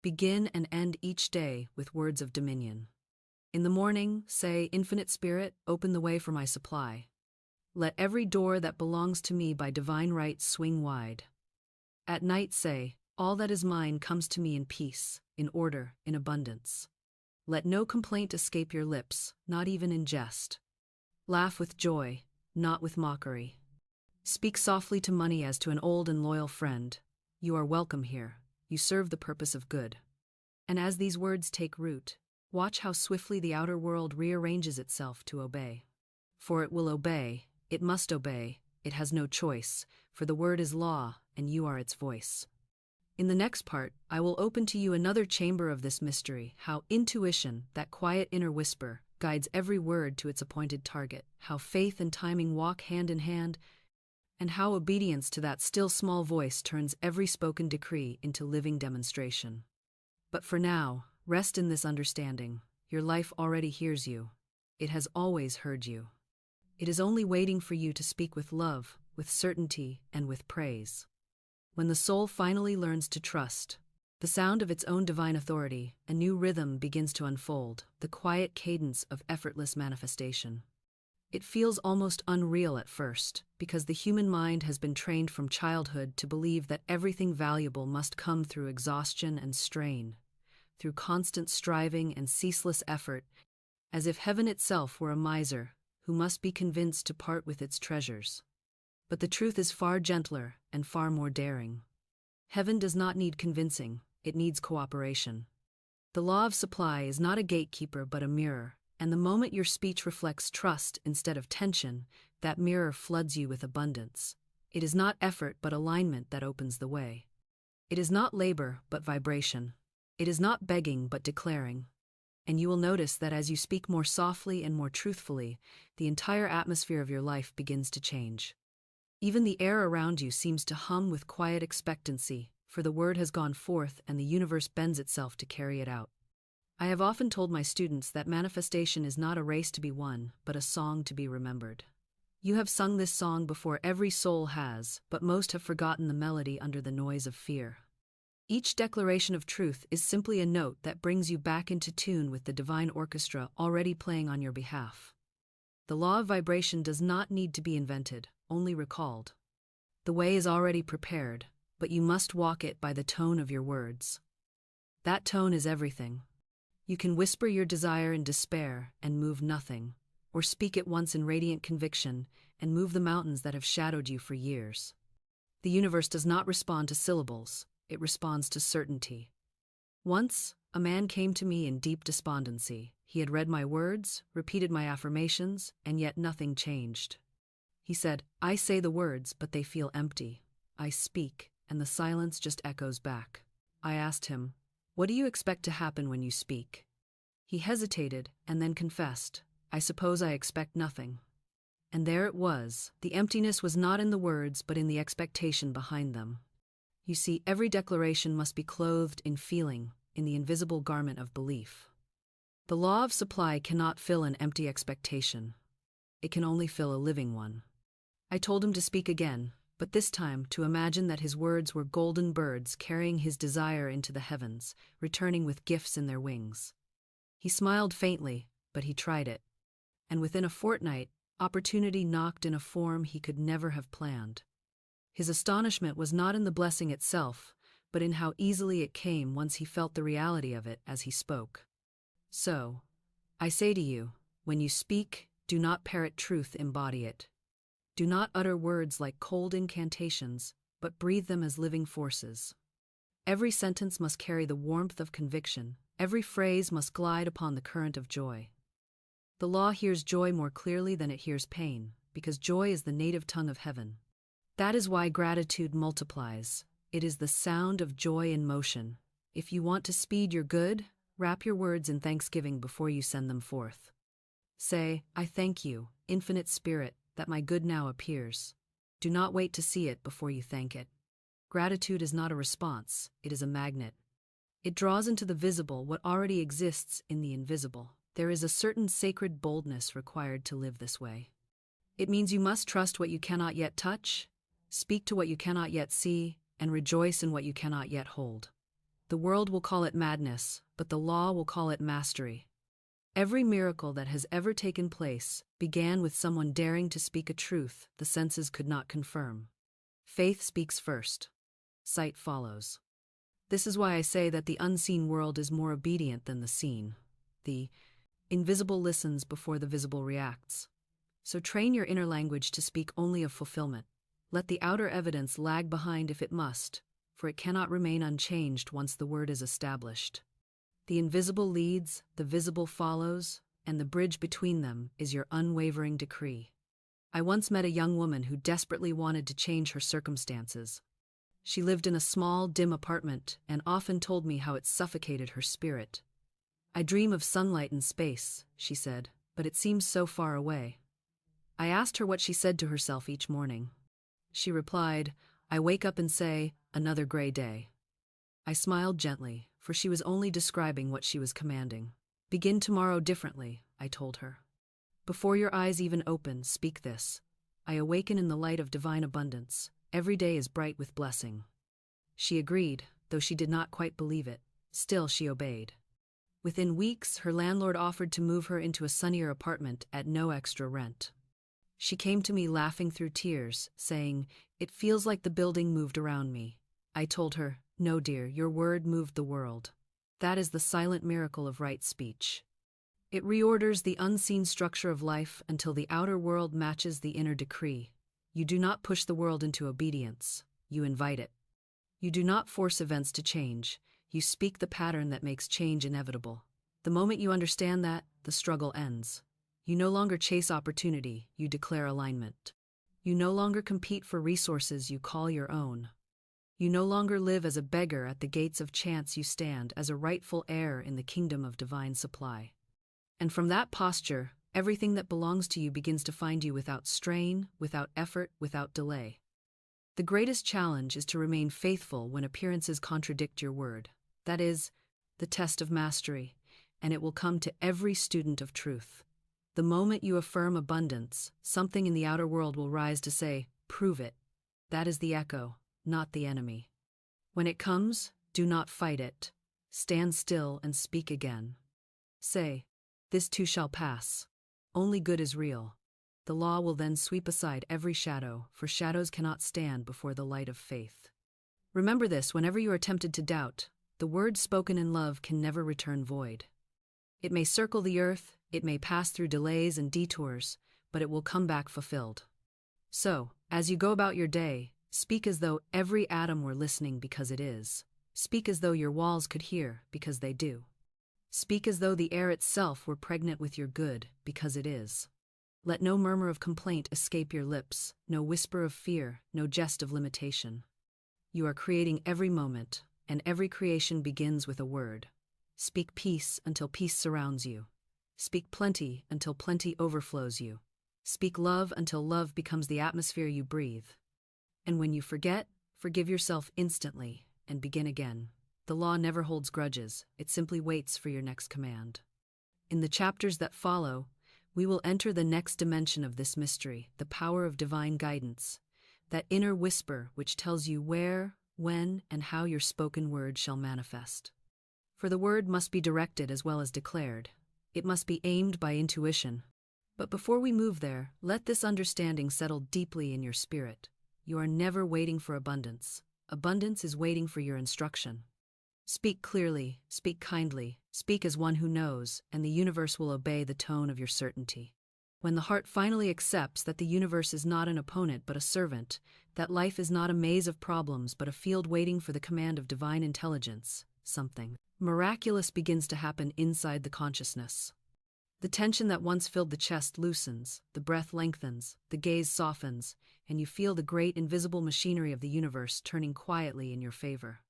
Begin and end each day with words of dominion. In the morning, say, "Infinite Spirit, open the way for my supply. Let every door that belongs to me by divine right swing wide." At night, say, "All that is mine comes to me in peace, in order, in abundance." Let no complaint escape your lips, not even in jest. Laugh with joy, not with mockery. Speak softly to money as to an old and loyal friend. You are welcome here. You serve the purpose of good. And as these words take root, watch how swiftly the outer world rearranges itself to obey. For it will obey, it must obey, It has no choice, for the word is law, and you are its voice. In the next part, I will open to you another chamber of this mystery, how intuition, that quiet inner whisper, guides every word to its appointed target, how faith and timing walk hand in hand, and how obedience to that still small voice turns every spoken decree into living demonstration. But for now, rest in this understanding. Your life already hears you. It has always heard you. It is only waiting for you to speak with love, with certainty, and with praise. When the soul finally learns to trust, the sound of its own divine authority, a new rhythm begins to unfold, the quiet cadence of effortless manifestation. It feels almost unreal at first, because the human mind has been trained from childhood to believe that everything valuable must come through exhaustion and strain, through constant striving and ceaseless effort, as if heaven itself were a miser who must be convinced to part with its treasures. But the truth is far gentler and far more daring. Heaven does not need convincing, it needs cooperation. The law of supply is not a gatekeeper but a mirror, and the moment your speech reflects trust instead of tension, that mirror floods you with abundance. It is not effort but alignment that opens the way. It is not labor but vibration. It is not begging but declaring. And you will notice that as you speak more softly and more truthfully, the entire atmosphere of your life begins to change. Even the air around you seems to hum with quiet expectancy, for the word has gone forth and the universe bends itself to carry it out. I have often told my students that manifestation is not a race to be won, but a song to be remembered. You have sung this song before every soul has, but most have forgotten the melody under the noise of fear. Each declaration of truth is simply a note that brings you back into tune with the divine orchestra already playing on your behalf. The law of vibration does not need to be invented, only recalled. The way is already prepared, but you must walk it by the tone of your words. That tone is everything. You can whisper your desire in despair and move nothing, or speak it once in radiant conviction and move the mountains that have shadowed you for years. The universe does not respond to syllables, it responds to certainty. Once, a man came to me in deep despondency. He had read my words, repeated my affirmations, and yet nothing changed. He said, "I say the words, but they feel empty. I speak, and the silence just echoes back." I asked him, "What do you expect to happen when you speak?" He hesitated and then confessed, "I suppose I expect nothing." And there it was. The emptiness was not in the words, but in the expectation behind them. You see, every declaration must be clothed in feeling, in the invisible garment of belief. The law of supply cannot fill an empty expectation. It can only fill a living one. I told him to speak again, but this time to imagine that his words were golden birds carrying his desire into the heavens, returning with gifts in their wings. He smiled faintly, but he tried it. And within a fortnight, opportunity knocked in a form he could never have planned. His astonishment was not in the blessing itself, but in how easily it came once he felt the reality of it as he spoke. So, I say to you, when you speak, do not parrot truth, embody it. Do not utter words like cold incantations, but breathe them as living forces. Every sentence must carry the warmth of conviction, every phrase must glide upon the current of joy. The law hears joy more clearly than it hears pain, because joy is the native tongue of heaven. That is why gratitude multiplies. It is the sound of joy in motion. If you want to speed your good, wrap your words in thanksgiving before you send them forth. Say, "I thank you, infinite spirit, that my good now appears." Do not wait to see it before you thank it. Gratitude is not a response, it is a magnet. It draws into the visible what already exists in the invisible. There is a certain sacred boldness required to live this way. It means you must trust what you cannot yet touch, speak to what you cannot yet see, and rejoice in what you cannot yet hold. The world will call it madness, but the law will call it mastery. Every miracle that has ever taken place began with someone daring to speak a truth the senses could not confirm. Faith speaks first. Sight follows. This is why I say that the unseen world is more obedient than the seen. The invisible listens before the visible reacts. So train your inner language to speak only of fulfillment. Let the outer evidence lag behind if it must, for it cannot remain unchanged once the word is established. The invisible leads, the visible follows, and the bridge between them is your unwavering decree. I once met a young woman who desperately wanted to change her circumstances. She lived in a small, dim apartment and often told me how it suffocated her spirit. "I dream of sunlight and space," she said, "but it seems so far away." I asked her what she said to herself each morning. She replied, "I wake up and say, 'Another gray day.'" I smiled gently, for she was only describing what she was commanding. "Begin tomorrow differently," I told her. "Before your eyes even open, speak this: 'I awaken in the light of divine abundance. Every day is bright with blessing.'" She agreed, though she did not quite believe it. Still, she obeyed. Within weeks, her landlord offered to move her into a sunnier apartment at no extra rent. She came to me laughing through tears, saying, "It feels like the building moved around me." I told her, "No, dear, your word moved the world. That is the silent miracle of right speech. It reorders the unseen structure of life until the outer world matches the inner decree. You do not push the world into obedience, you invite it. You do not force events to change, you speak the pattern that makes change inevitable. The moment you understand that, the struggle ends. You no longer chase opportunity, you declare alignment. You no longer compete for resources you call your own. You no longer live as a beggar at the gates of chance, you stand as a rightful heir in the kingdom of divine supply. And from that posture, everything that belongs to you begins to find you without strain, without effort, without delay. The greatest challenge is to remain faithful when appearances contradict your word. That is the test of mastery, and it will come to every student of truth. The moment you affirm abundance, something in the outer world will rise to say, "Prove it." That is the echo, not the enemy. When it comes, do not fight it. Stand still and speak again. Say, "This too shall pass." Only good is real. The law will then sweep aside every shadow, for shadows cannot stand before the light of faith. Remember this whenever you are tempted to doubt: the word spoken in love can never return void. It may circle the earth, it may pass through delays and detours, but it will come back fulfilled. So, as you go about your day, speak as though every atom were listening, because it is. Speak as though your walls could hear, because they do. Speak as though the air itself were pregnant with your good, because it is. Let no murmur of complaint escape your lips, no whisper of fear, no jest of limitation. You are creating every moment, and every creation begins with a word. Speak peace until peace surrounds you. Speak plenty until plenty overflows you. Speak love until love becomes the atmosphere you breathe. And when you forget, forgive yourself instantly and begin again. The law never holds grudges, it simply waits for your next command. In the chapters that follow, we will enter the next dimension of this mystery, the power of divine guidance, that inner whisper which tells you where, when, and how your spoken word shall manifest. For the word must be directed as well as declared. It must be aimed by intuition. But before we move there, let this understanding settle deeply in your spirit. You are never waiting for abundance. Abundance is waiting for your instruction. Speak clearly, speak kindly, speak as one who knows, and the universe will obey the tone of your certainty. When the heart finally accepts that the universe is not an opponent but a servant, that life is not a maze of problems but a field waiting for the command of divine intelligence, something miraculous begins to happen inside the consciousness. The tension that once filled the chest loosens, the breath lengthens, the gaze softens, and you feel the great invisible machinery of the universe turning quietly in your favor.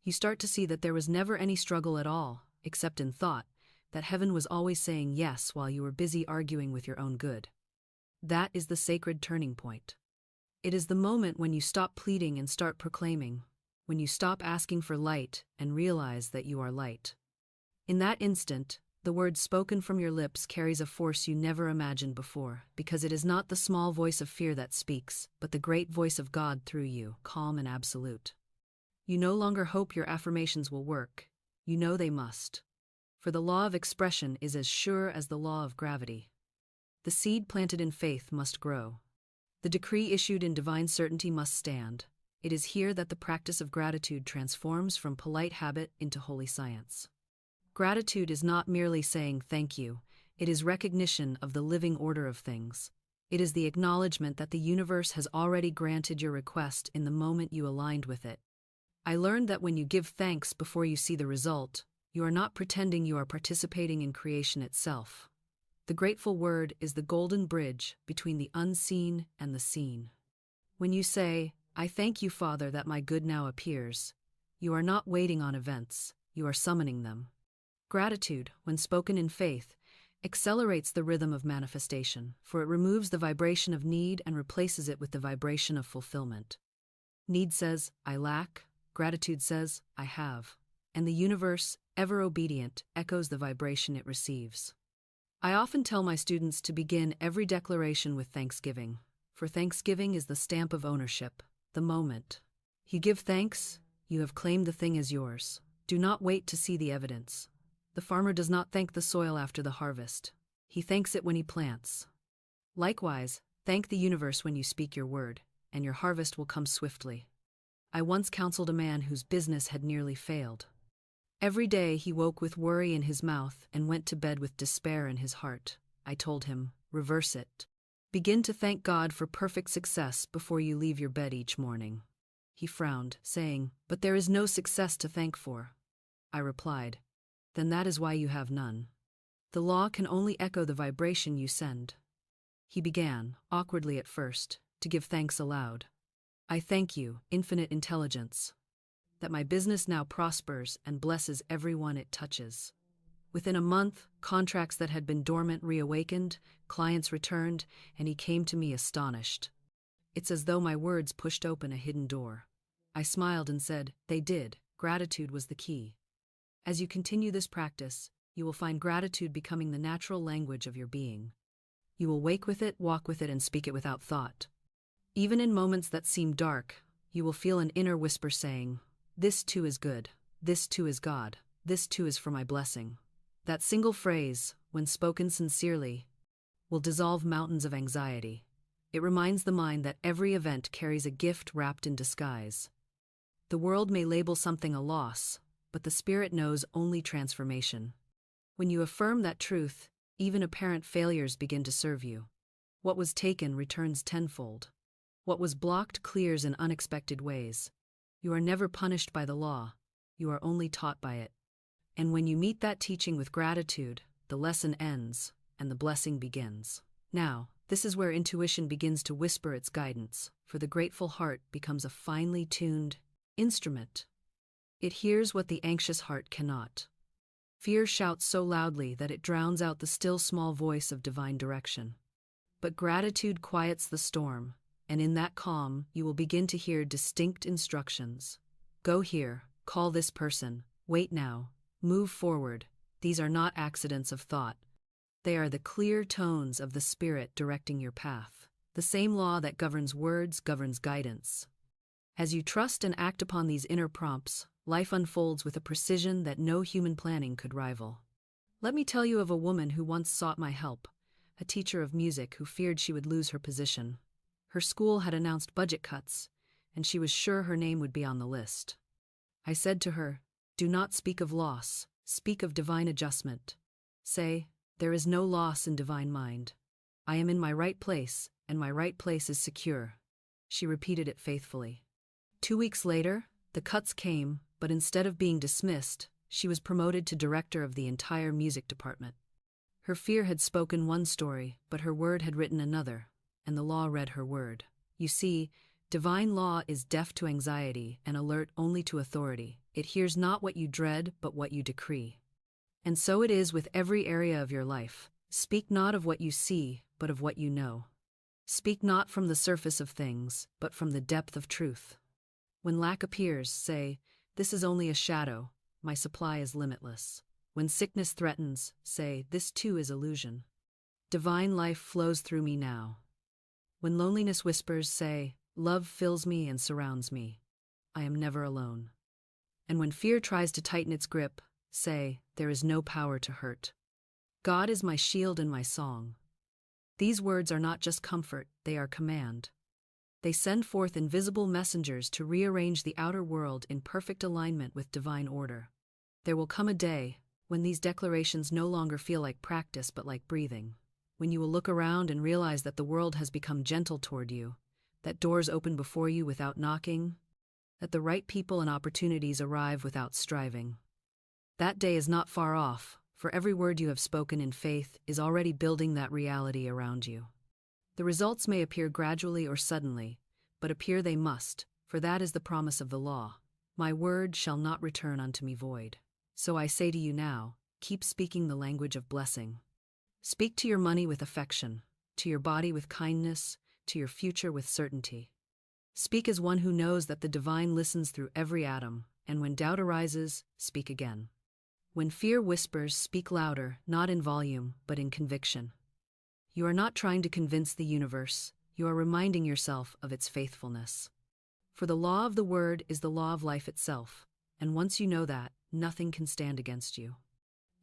You start to see that there was never any struggle at all, except in thought, that heaven was always saying yes while you were busy arguing with your own good. That is the sacred turning point. It is the moment when you stop pleading and start proclaiming, when you stop asking for light and realize that you are light. In that instant, the word spoken from your lips carries a force you never imagined before, because it is not the small voice of fear that speaks, but the great voice of God through you, calm and absolute. You no longer hope your affirmations will work. You know they must. For the law of expression is as sure as the law of gravity. The seed planted in faith must grow. The decree issued in divine certainty must stand. It is here that the practice of gratitude transforms from polite habit into holy science. Gratitude is not merely saying thank you, it is recognition of the living order of things. It is the acknowledgement that the universe has already granted your request in the moment you aligned with it. I learned that when you give thanks before you see the result, you are not pretending you are participating in creation itself. The grateful word is the golden bridge between the unseen and the seen. When you say, "I thank you, Father, that my good now appears," you are not waiting on events, you are summoning them. Gratitude, when spoken in faith, accelerates the rhythm of manifestation, for it removes the vibration of need and replaces it with the vibration of fulfillment. Need says, "I lack," gratitude says, "I have." And the universe, ever obedient, echoes the vibration it receives. I often tell my students to begin every declaration with thanksgiving, for thanksgiving is the stamp of ownership, the moment. You give thanks, you have claimed the thing as yours. Do not wait to see the evidence. The farmer does not thank the soil after the harvest. He thanks it when he plants. Likewise, thank the universe when you speak your word, and your harvest will come swiftly. I once counseled a man whose business had nearly failed. Every day he woke with worry in his mouth and went to bed with despair in his heart. I told him, reverse it. Begin to thank God for perfect success before you leave your bed each morning. He frowned, saying, "But there is no success to thank for." I replied, "Then that is why you have none. The law can only echo the vibration you send." He began, awkwardly at first, to give thanks aloud. "I thank you, infinite intelligence, that my business now prospers and blesses everyone it touches." Within a month, contracts that had been dormant reawakened, clients returned, and he came to me astonished. It's as though my words pushed open a hidden door. I smiled and said, "They did. Gratitude was the key." As you continue this practice, you will find gratitude becoming the natural language of your being. You will wake with it, walk with it, and speak it without thought. Even in moments that seem dark, you will feel an inner whisper saying, "This too is good. This too is God. This too is for my blessing." That single phrase, when spoken sincerely, will dissolve mountains of anxiety. It reminds the mind that every event carries a gift wrapped in disguise. The world may label something a loss, but the spirit knows only transformation. When you affirm that truth, even apparent failures begin to serve you. What was taken returns tenfold. What was blocked clears in unexpected ways. You are never punished by the law, you are only taught by it. And when you meet that teaching with gratitude, the lesson ends, and the blessing begins. Now, this is where intuition begins to whisper its guidance, for the grateful heart becomes a finely tuned instrument. It hears what the anxious heart cannot. Fear shouts so loudly that it drowns out the still small voice of divine direction. But gratitude quiets the storm, and in that calm you will begin to hear distinct instructions. Go here, call this person, wait now, move forward. These are not accidents of thought. They are the clear tones of the Spirit directing your path. The same law that governs words governs guidance. As you trust and act upon these inner prompts, life unfolds with a precision that no human planning could rival. Let me tell you of a woman who once sought my help, a teacher of music who feared she would lose her position. Her school had announced budget cuts, and she was sure her name would be on the list. I said to her, "Do not speak of loss, speak of divine adjustment. Say, there is no loss in divine mind. I am in my right place, and my right place is secure." She repeated it faithfully. 2 weeks later, the cuts came, but instead of being dismissed, she was promoted to director of the entire music department. Her fear had spoken one story, but her word had written another, and the law read her word. You see, divine law is deaf to anxiety and alert only to authority. It hears not what you dread, but what you decree. And so it is with every area of your life. Speak not of what you see, but of what you know. Speak not from the surface of things, but from the depth of truth. When lack appears, say, "This is only a shadow, my supply is limitless." When sickness threatens, say, "This too is illusion. Divine life flows through me now." When loneliness whispers, say, "Love fills me and surrounds me. I am never alone." And when fear tries to tighten its grip, say, "There is no power to hurt. God is my shield and my song." These words are not just comfort, they are command. They send forth invisible messengers to rearrange the outer world in perfect alignment with divine order. There will come a day when these declarations no longer feel like practice but like breathing, when you will look around and realize that the world has become gentle toward you, that doors open before you without knocking, that the right people and opportunities arrive without striving. That day is not far off, for every word you have spoken in faith is already building that reality around you. The results may appear gradually or suddenly, but appear they must, for that is the promise of the law. My word shall not return unto me void. So I say to you now, keep speaking the language of blessing. Speak to your money with affection, to your body with kindness, to your future with certainty. Speak as one who knows that the divine listens through every atom, and when doubt arises, speak again. When fear whispers, speak louder, not in volume, but in conviction. You are not trying to convince the universe, you are reminding yourself of its faithfulness. For the law of the word is the law of life itself, and once you know that, nothing can stand against you.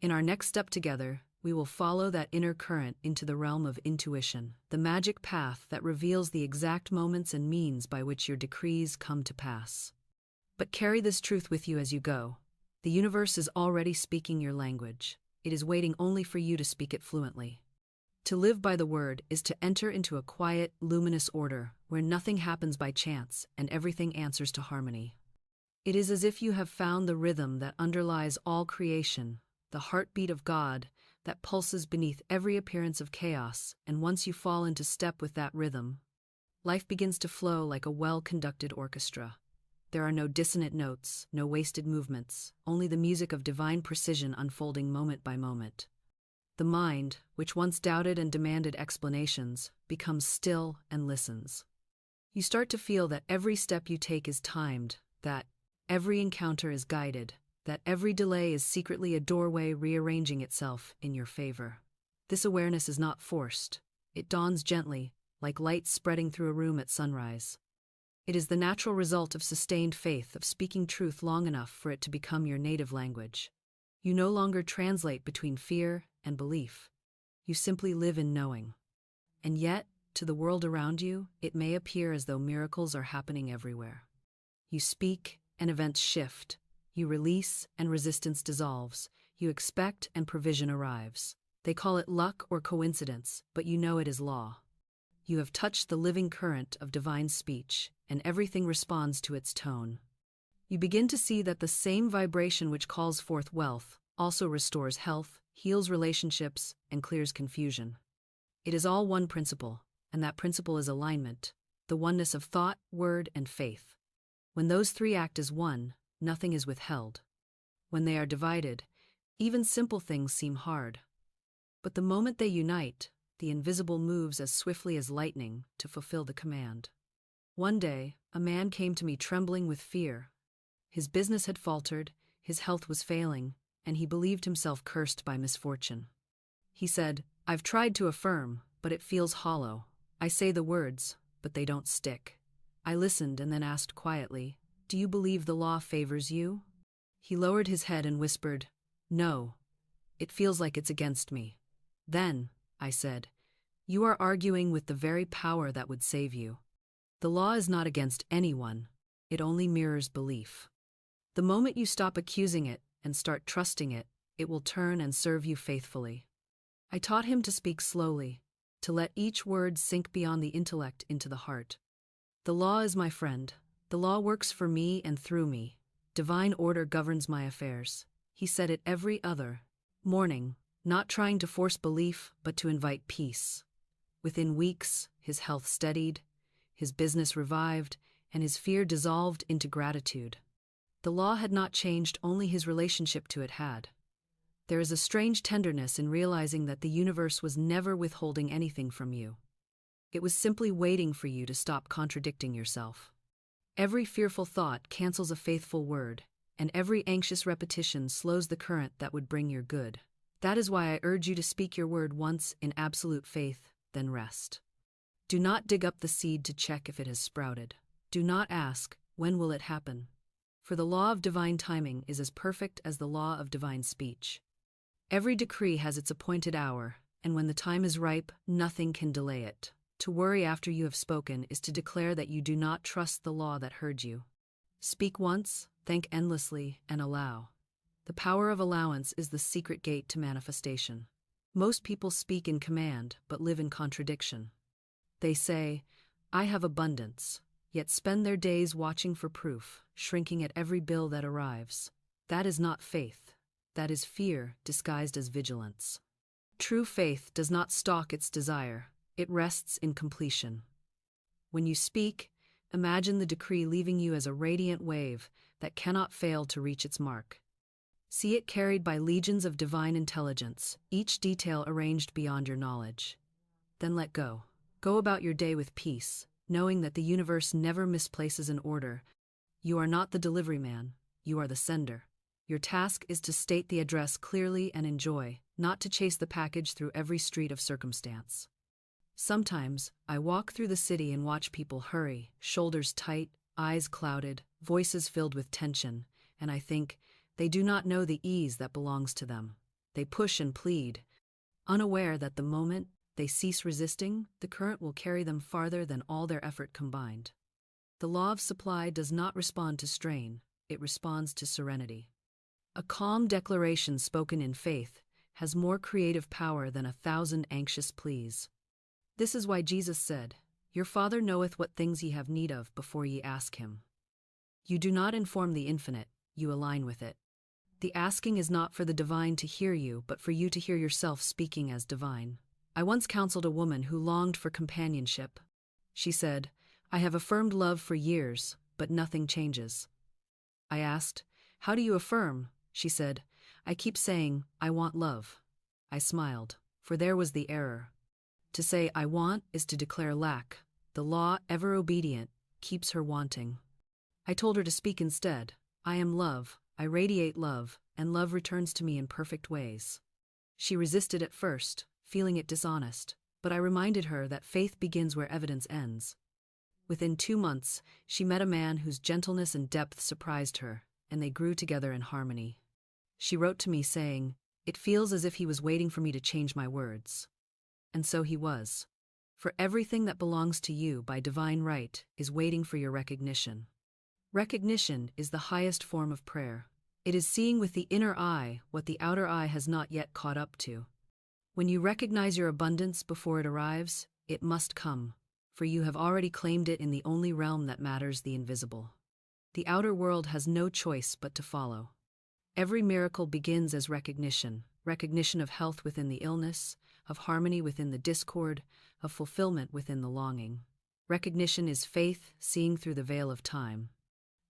In our next step together, we will follow that inner current into the realm of intuition, the magic path that reveals the exact moments and means by which your decrees come to pass. But carry this truth with you as you go. The universe is already speaking your language. It is waiting only for you to speak it fluently. To live by the word is to enter into a quiet, luminous order where nothing happens by chance and everything answers to harmony. It is as if you have found the rhythm that underlies all creation, the heartbeat of God that pulses beneath every appearance of chaos, and once you fall into step with that rhythm, life begins to flow like a well-conducted orchestra. There are no dissonant notes, no wasted movements, only the music of divine precision unfolding moment by moment. The mind, which once doubted and demanded explanations, becomes still and listens. You start to feel that every step you take is timed, that every encounter is guided, that every delay is secretly a doorway rearranging itself in your favor. This awareness is not forced. It dawns gently, like light spreading through a room at sunrise. It is the natural result of sustained faith, of speaking truth long enough for it to become your native language. You no longer translate between fear and belief. You simply live in knowing. And yet, to the world around you, it may appear as though miracles are happening everywhere. You speak, and events shift. You release, and resistance dissolves. You expect, and provision arrives. They call it luck or coincidence, but you know it is law. You have touched the living current of divine speech, and everything responds to its tone. You begin to see that the same vibration which calls forth wealth also restores health, heals relationships, and clears confusion. It is all one principle, and that principle is alignment, the oneness of thought, word, and faith. When those three act as one, nothing is withheld. When they are divided, even simple things seem hard. But the moment they unite, the invisible moves as swiftly as lightning to fulfill the command. One day, a man came to me trembling with fear. His business had faltered, his health was failing, and he believed himself cursed by misfortune. He said, "I've tried to affirm, but it feels hollow. I say the words, but they don't stick." I listened and then asked quietly, "Do you believe the law favors you?" He lowered his head and whispered, "No. It feels like it's against me." "Then," I said, "you are arguing with the very power that would save you. The law is not against anyone. It only mirrors belief. The moment you stop accusing it and start trusting it, it will turn and serve you faithfully." I taught him to speak slowly, to let each word sink beyond the intellect into the heart. The law is my friend. The law works for me and through me. Divine order governs my affairs. He said it every other morning, not trying to force belief, but to invite peace. Within weeks, his health steadied, his business revived, and his fear dissolved into gratitude. The law had not changed, only his relationship to it had. There is a strange tenderness in realizing that the universe was never withholding anything from you. It was simply waiting for you to stop contradicting yourself. Every fearful thought cancels a faithful word, and every anxious repetition slows the current that would bring your good. That is why I urge you to speak your word once in absolute faith, then rest. Do not dig up the seed to check if it has sprouted. Do not ask, "When will it happen?" For the law of divine timing is as perfect as the law of divine speech. Every decree has its appointed hour, and when the time is ripe, nothing can delay it. To worry after you have spoken is to declare that you do not trust the law that heard you. Speak once, thank endlessly, and allow. The power of allowance is the secret gate to manifestation. Most people speak in command, but live in contradiction. They say, "I have abundance," yet spend their days watching for proof, shrinking at every bill that arrives. That is not faith. that is fear disguised as vigilance. True faith does not stalk its desire, it rests in completion. When you speak, imagine the decree leaving you as a radiant wave that cannot fail to reach its mark. See it carried by legions of divine intelligence, each detail arranged beyond your knowledge. Then let go. Go about your day with peace, knowing that the universe never misplaces an order. You are not the delivery man, you are the sender. Your task is to state the address clearly and enjoy, not to chase the package through every street of circumstance. Sometimes, I walk through the city and watch people hurry, shoulders tight, eyes clouded, voices filled with tension, and I think, they do not know the ease that belongs to them. They push and plead, unaware that the moment they cease resisting, the current will carry them farther than all their effort combined. The law of supply does not respond to strain, it responds to serenity. A calm declaration spoken in faith has more creative power than 1,000 anxious pleas. This is why Jesus said, "Your Father knoweth what things ye have need of before ye ask him." You do not inform the infinite, you align with it. The asking is not for the divine to hear you, but for you to hear yourself speaking as divine. I once counseled a woman who longed for companionship. She said, "I have affirmed love for years, but nothing changes." I asked, "How do you affirm?" She said, "I keep saying, I want love." I smiled, for there was the error. To say I want is to declare lack. The law, ever obedient, keeps her wanting. I told her to speak instead. I am love, I radiate love, and love returns to me in perfect ways. She resisted at first, feeling it dishonest, but I reminded her that faith begins where evidence ends. Within 2 months, she met a man whose gentleness and depth surprised her, and they grew together in harmony. She wrote to me saying, "It feels as if he was waiting for me to change my words." And so he was. For everything that belongs to you by divine right is waiting for your recognition. Recognition is the highest form of prayer. It is seeing with the inner eye what the outer eye has not yet caught up to. When you recognize your abundance before it arrives, it must come, for you have already claimed it in the only realm that matters, the invisible. The outer world has no choice but to follow. Every miracle begins as recognition of health within the illness, of harmony within the discord, of fulfillment within the longing. Recognition is faith seeing through the veil of time.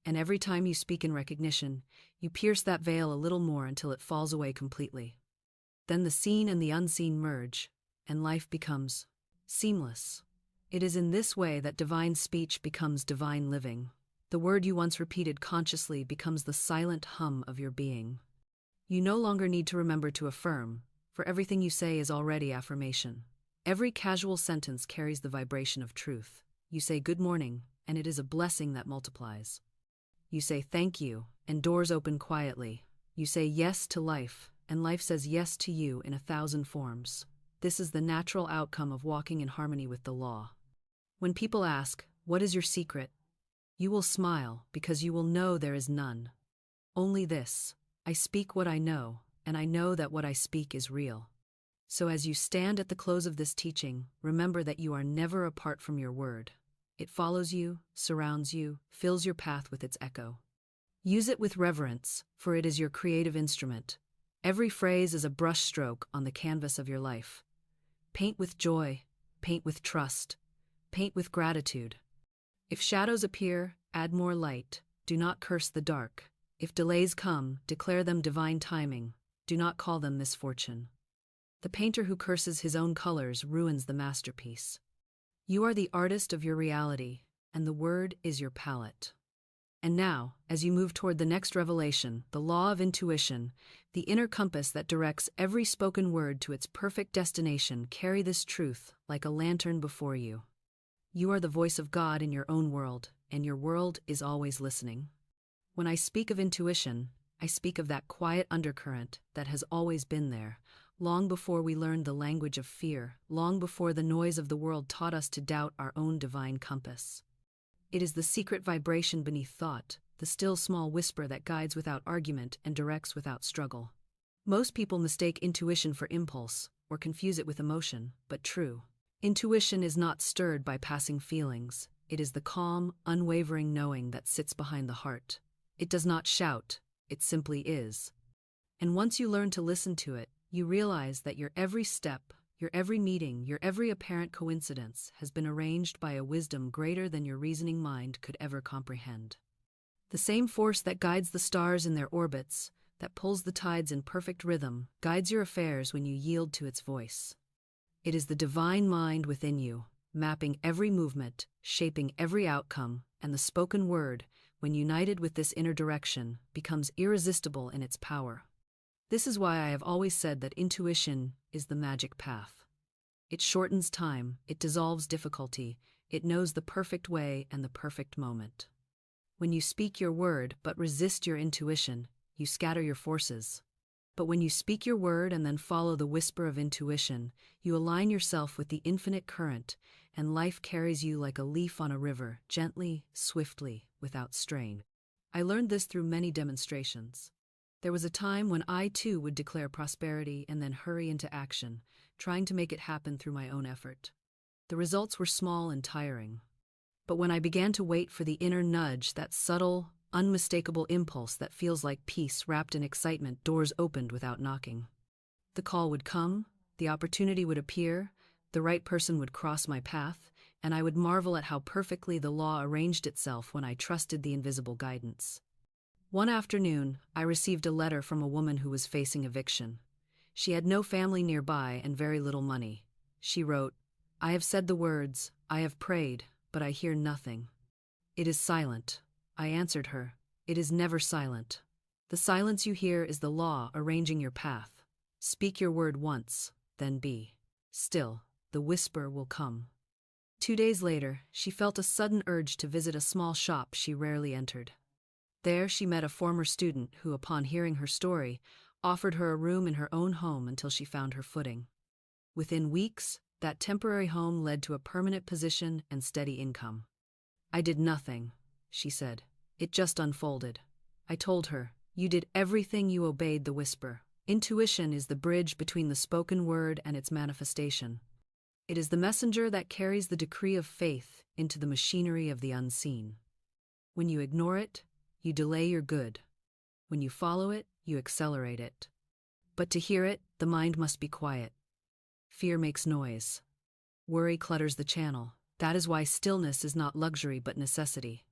And every time you speak in recognition, you pierce that veil a little more until it falls away completely. Then the seen and the unseen merge, and life becomes seamless. It is in this way that divine speech becomes divine living. The word you once repeated consciously becomes the silent hum of your being. You no longer need to remember to affirm, for everything you say is already affirmation. Every casual sentence carries the vibration of truth. You say good morning, and it is a blessing that multiplies. You say thank you, and doors open quietly. You say yes to life, and life says yes to you in 1,000 forms. This is the natural outcome of walking in harmony with the law. When people ask, "What is your secret?" you will smile because you will know there is none. Only this: I speak what I know, and I know that what I speak is real. So as you stand at the close of this teaching, remember that you are never apart from your word. It follows you, surrounds you, fills your path with its echo. Use it with reverence, for it is your creative instrument. Every phrase is a brushstroke on the canvas of your life. Paint with joy, paint with trust, paint with gratitude. If shadows appear, add more light. Do not curse the dark. If delays come, declare them divine timing. Do not call them misfortune. The painter who curses his own colors ruins the masterpiece. You are the artist of your reality, and the word is your palette. And now, as you move toward the next revelation, the law of intuition, the inner compass that directs every spoken word to its perfect destination, carry this truth like a lantern before you. You are the voice of God in your own world, and your world is always listening. When I speak of intuition, I speak of that quiet undercurrent that has always been there, long before we learned the language of fear, long before the noise of the world taught us to doubt our own divine compass. It is the secret vibration beneath thought, the still small whisper that guides without argument and directs without struggle. Most people mistake intuition for impulse, or confuse it with emotion, but true. Intuition is not stirred by passing feelings. It is the calm, unwavering knowing that sits behind the heart. It does not shout, it simply is. And once you learn to listen to it, you realize that your every step, your every meeting, your every apparent coincidence has been arranged by a wisdom greater than your reasoning mind could ever comprehend. The same force that guides the stars in their orbits, that pulls the tides in perfect rhythm, guides your affairs when you yield to its voice. It is the divine mind within you, mapping every movement, shaping every outcome, and the spoken word, when united with this inner direction, becomes irresistible in its power. This is why I have always said that intuition is the magic path. It shortens time, it dissolves difficulty, it knows the perfect way and the perfect moment. When you speak your word but resist your intuition, you scatter your forces. But when you speak your word and then follow the whisper of intuition, you align yourself with the infinite current, and life carries you like a leaf on a river, gently, swiftly, without strain. I learned this through many demonstrations. There was a time when I too would declare prosperity and then hurry into action, trying to make it happen through my own effort. The results were small and tiring. But when I began to wait for the inner nudge, that subtle, unmistakable impulse that feels like peace wrapped in excitement, doors opened without knocking. The call would come, the opportunity would appear, the right person would cross my path, and I would marvel at how perfectly the law arranged itself when I trusted the invisible guidance. One afternoon, I received a letter from a woman who was facing eviction. She had no family nearby and very little money. She wrote, "I have said the words, I have prayed, but I hear nothing. It is silent." I answered her, "It is never silent. The silence you hear is the law arranging your path. Speak your word once, then be still. The whisper will come." 2 days later, she felt a sudden urge to visit a small shop she rarely entered. There she met a former student who, upon hearing her story, offered her a room in her own home until she found her footing. Within weeks, that temporary home led to a permanent position and steady income. "I did nothing," she said. "It just unfolded." I told her, "You did everything, you obeyed the whisper." Intuition is the bridge between the spoken word and its manifestation. It is the messenger that carries the decree of faith into the machinery of the unseen. When you ignore it, you delay your good. When you follow it, you accelerate it. But to hear it, the mind must be quiet. Fear makes noise. Worry clutters the channel. That is why stillness is not luxury but necessity.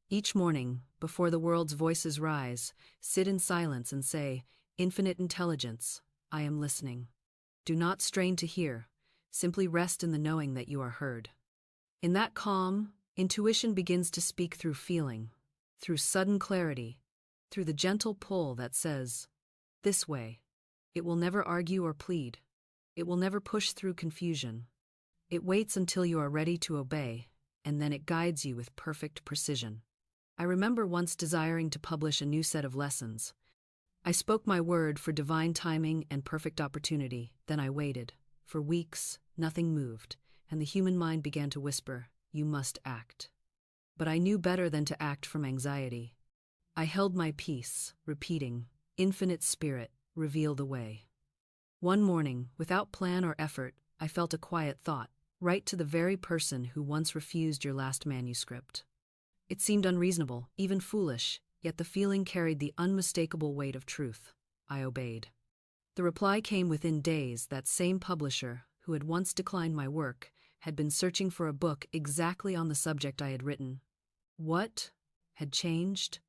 Each morning, before the world's voices rise, sit in silence and say, "Infinite intelligence, I am listening." Do not strain to hear. Simply rest in the knowing that you are heard. In that calm, intuition begins to speak through feeling, through sudden clarity, through the gentle pull that says, "This way." It will never argue or plead. It will never push through confusion. It waits until you are ready to obey, and then it guides you with perfect precision. I remember once desiring to publish a new set of lessons. I spoke my word for divine timing and perfect opportunity, then I waited. For weeks, nothing moved, and the human mind began to whisper, "You must act." But I knew better than to act from anxiety. I held my peace, repeating, "Infinite Spirit, reveal the way." One morning, without plan or effort, I felt a quiet thought, write to the very person who once refused your last manuscript. It seemed unreasonable, even foolish, yet the feeling carried the unmistakable weight of truth. I obeyed. The reply came within days. That same publisher, who had once declined my work, had been searching for a book exactly on the subject I had written. What had changed?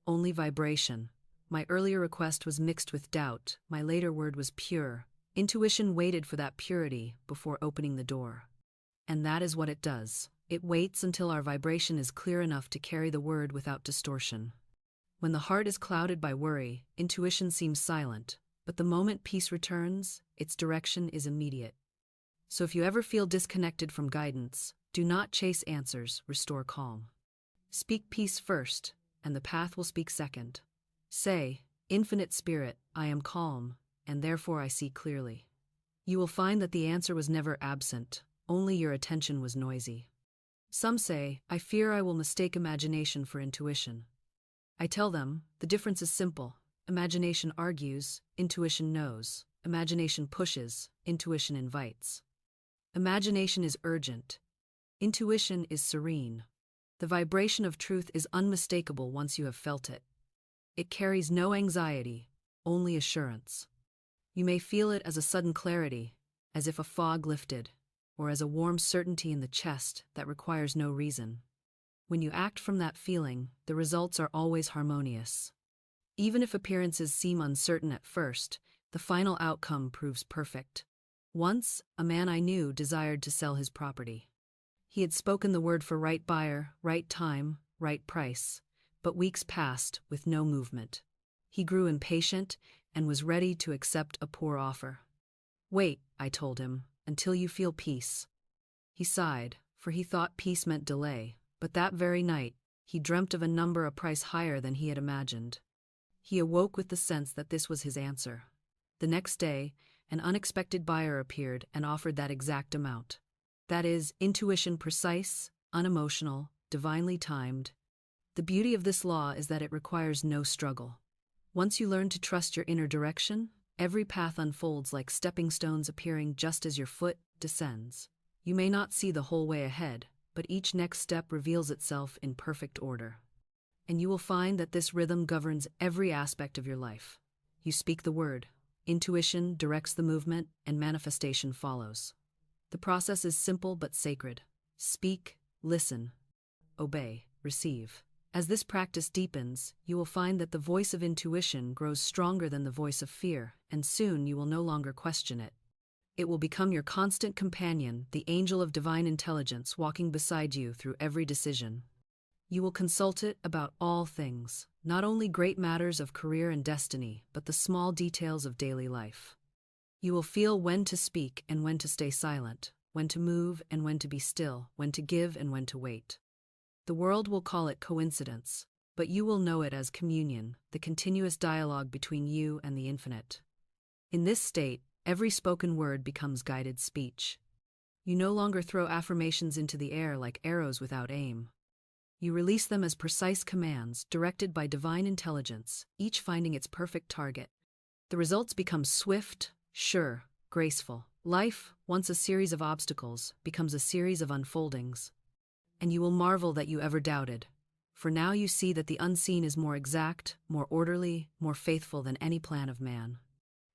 Only vibration. My earlier request was mixed with doubt. My later word was pure. Intuition waited for that purity before opening the door. And that is what it does. It waits until our vibration is clear enough to carry the word without distortion. When the heart is clouded by worry, intuition seems silent, but the moment peace returns, its direction is immediate. So if you ever feel disconnected from guidance, do not chase answers, restore calm. Speak peace first, and the path will speak second. Say, "Infinite Spirit, I am calm, and therefore I see clearly." You will find that the answer was never absent, only your attention was noisy. Some say, "I fear I will mistake imagination for intuition." I tell them, the difference is simple. Imagination argues, intuition knows. Imagination pushes, intuition invites. Imagination is urgent. Intuition is serene. The vibration of truth is unmistakable once you have felt it. It carries no anxiety, only assurance. You may feel it as a sudden clarity, as if a fog lifted, or as a warm certainty in the chest that requires no reason. When you act from that feeling, the results are always harmonious. Even if appearances seem uncertain at first, the final outcome proves perfect. Once, a man I knew desired to sell his property. He had spoken the word for right buyer, right time, right price, but weeks passed with no movement. He grew impatient and was ready to accept a poor offer. "Wait," I told him, "until you feel peace." He sighed, for he thought peace meant delay, but that very night, he dreamt of a price higher than he had imagined. He awoke with the sense that this was his answer. The next day, an unexpected buyer appeared and offered that exact amount. That is, intuition precise, unemotional, divinely timed. The beauty of this law is that it requires no struggle. Once you learn to trust your inner direction, every path unfolds like stepping stones appearing just as your foot descends. You may not see the whole way ahead, but each next step reveals itself in perfect order. And you will find that this rhythm governs every aspect of your life. You speak the word, intuition directs the movement, and manifestation follows. The process is simple but sacred. Speak, listen, obey, receive. As this practice deepens, you will find that the voice of intuition grows stronger than the voice of fear, and soon you will no longer question it. It will become your constant companion, the angel of divine intelligence walking beside you through every decision. You will consult it about all things, not only great matters of career and destiny, but the small details of daily life. You will feel when to speak and when to stay silent, when to move and when to be still, when to give and when to wait. The world will call it coincidence, but you will know it as communion, the continuous dialogue between you and the infinite. In this state, every spoken word becomes guided speech. You no longer throw affirmations into the air like arrows without aim. You release them as precise commands, directed by divine intelligence, each finding its perfect target. The results become swift, sure, graceful. Life, once a series of obstacles, becomes a series of unfoldings. And you will marvel that you ever doubted. For now you see that the unseen is more exact, more orderly, more faithful than any plan of man.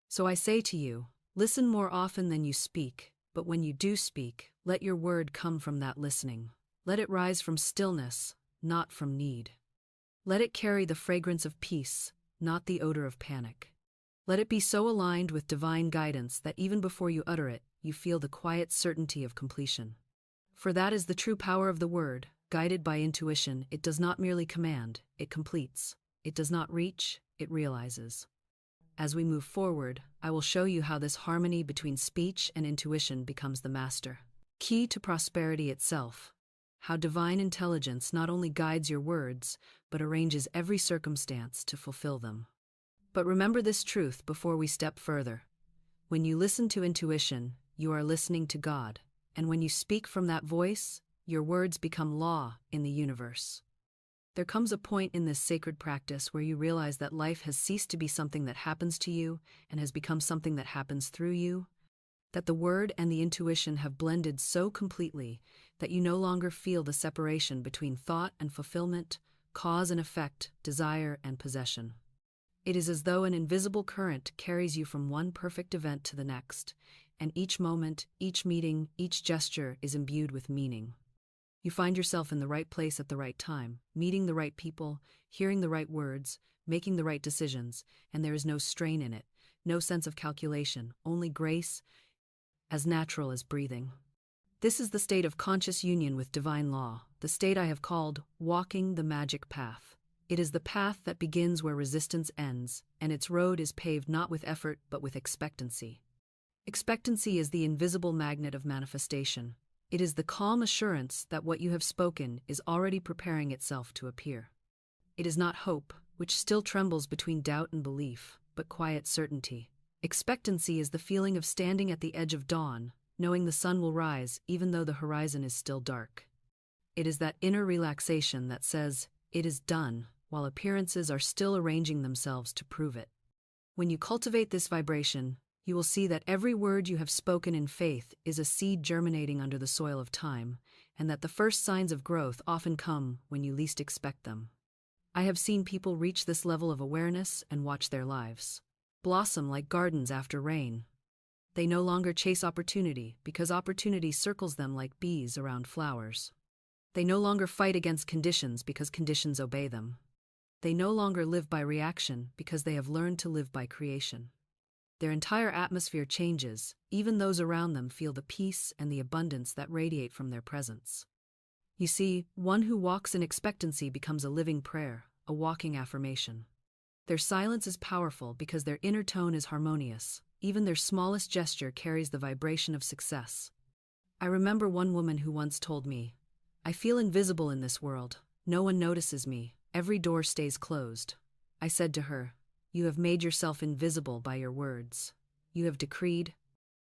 So I say to you, listen more often than you speak, but when you do speak, let your word come from that listening. Let it rise from stillness, not from need. Let it carry the fragrance of peace, not the odor of panic. Let it be so aligned with divine guidance that even before you utter it, you feel the quiet certainty of completion. For that is the true power of the word. Guided by intuition, it does not merely command, it completes. It does not reach, it realizes. As we move forward, I will show you how this harmony between speech and intuition becomes the master key to prosperity itself. How divine intelligence not only guides your words, but arranges every circumstance to fulfill them. But remember this truth before we step further. When you listen to intuition, you are listening to God, and when you speak from that voice, your words become law in the universe. There comes a point in this sacred practice where you realize that life has ceased to be something that happens to you and has become something that happens through you, that the word and the intuition have blended so completely that you no longer feel the separation between thought and fulfillment, cause and effect, desire and possession. It is as though an invisible current carries you from one perfect event to the next, and each moment, each meeting, each gesture is imbued with meaning. You find yourself in the right place at the right time, meeting the right people, hearing the right words, making the right decisions, and there is no strain in it, no sense of calculation, only grace, as natural as breathing. This is the state of conscious union with divine law, the state I have called walking the magic path. It is the path that begins where resistance ends, and its road is paved not with effort but with expectancy. Expectancy is the invisible magnet of manifestation. It is the calm assurance that what you have spoken is already preparing itself to appear. It is not hope, which still trembles between doubt and belief, but quiet certainty. Expectancy is the feeling of standing at the edge of dawn, knowing the sun will rise even though the horizon is still dark. It is that inner relaxation that says, "It is done," while appearances are still arranging themselves to prove it. When you cultivate this vibration, you will see that every word you have spoken in faith is a seed germinating under the soil of time, and that the first signs of growth often come when you least expect them. I have seen people reach this level of awareness and watch their lives blossom like gardens after rain. They no longer chase opportunity because opportunity circles them like bees around flowers. They no longer fight against conditions because conditions obey them. They no longer live by reaction because they have learned to live by creation. Their entire atmosphere changes, even those around them feel the peace and the abundance that radiate from their presence. You see, one who walks in expectancy becomes a living prayer, a walking affirmation. Their silence is powerful because their inner tone is harmonious. Even their smallest gesture carries the vibration of success. I remember one woman who once told me, "I feel invisible in this world. No one notices me. Every door stays closed." I said to her, "You have made yourself invisible by your words. You have decreed,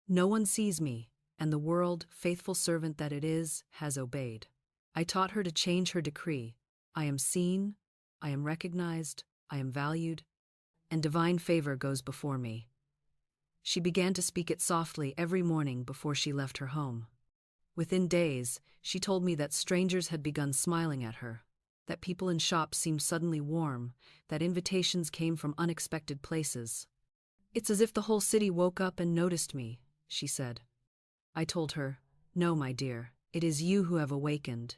'No one sees me,' and the world, faithful servant that it is, has obeyed." I taught her to change her decree. I am seen, I am recognized, I am valued, and divine favor goes before me. She began to speak it softly every morning before she left her home. Within days, she told me that strangers had begun smiling at her, that people in shops seemed suddenly warm, that invitations came from unexpected places. "It's as if the whole city woke up and noticed me," she said. I told her, "No, my dear, it is you who have awakened,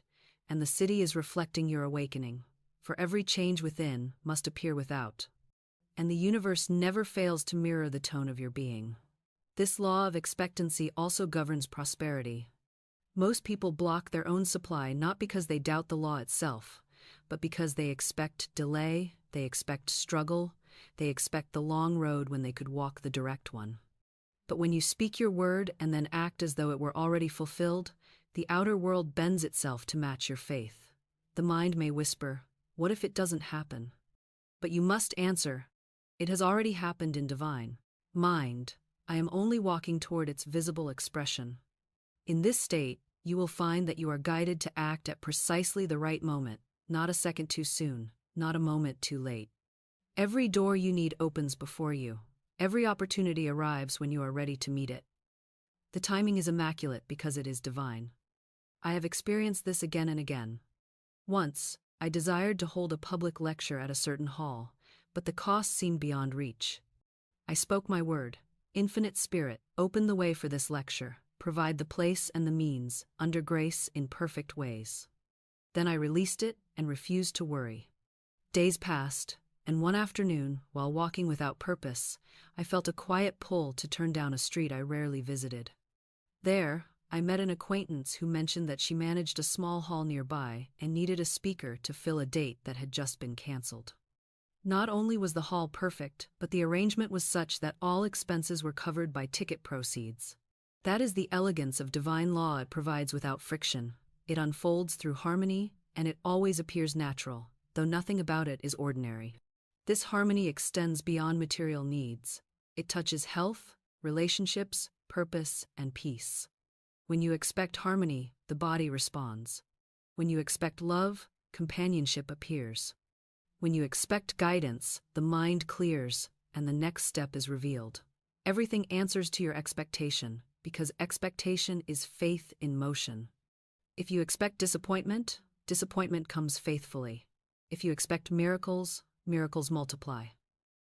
and the city is reflecting your awakening. For every change within must appear without. And the universe never fails to mirror the tone of your being." This law of expectancy also governs prosperity. Most people block their own supply not because they doubt the law itself, but because they expect delay, they expect struggle, they expect the long road when they could walk the direct one. But when you speak your word and then act as though it were already fulfilled, the outer world bends itself to match your faith. The mind may whisper, "What if it doesn't happen?" But you must answer, "It has already happened in divine mind. I am only walking toward its visible expression." In this state, you will find that you are guided to act at precisely the right moment, not a second too soon, not a moment too late. Every door you need opens before you. Every opportunity arrives when you are ready to meet it. The timing is immaculate because it is divine. I have experienced this again and again. Once, I desired to hold a public lecture at a certain hall, but the cost seemed beyond reach. I spoke my word, "Infinite Spirit, open the way for this lecture, provide the place and the means, under grace in perfect ways." Then I released it and refused to worry. Days passed, and one afternoon, while walking without purpose, I felt a quiet pull to turn down a street I rarely visited. There, I met an acquaintance who mentioned that she managed a small hall nearby and needed a speaker to fill a date that had just been canceled. Not only was the hall perfect, but the arrangement was such that all expenses were covered by ticket proceeds. That is the elegance of divine law. It provides without friction. It unfolds through harmony, and it always appears natural, though nothing about it is ordinary. This harmony extends beyond material needs. It touches health, relationships, purpose, and peace. When you expect harmony, the body responds. When you expect love, companionship appears. When you expect guidance, the mind clears, and the next step is revealed. Everything answers to your expectation, because expectation is faith in motion. If you expect disappointment, disappointment comes faithfully. If you expect miracles, miracles multiply.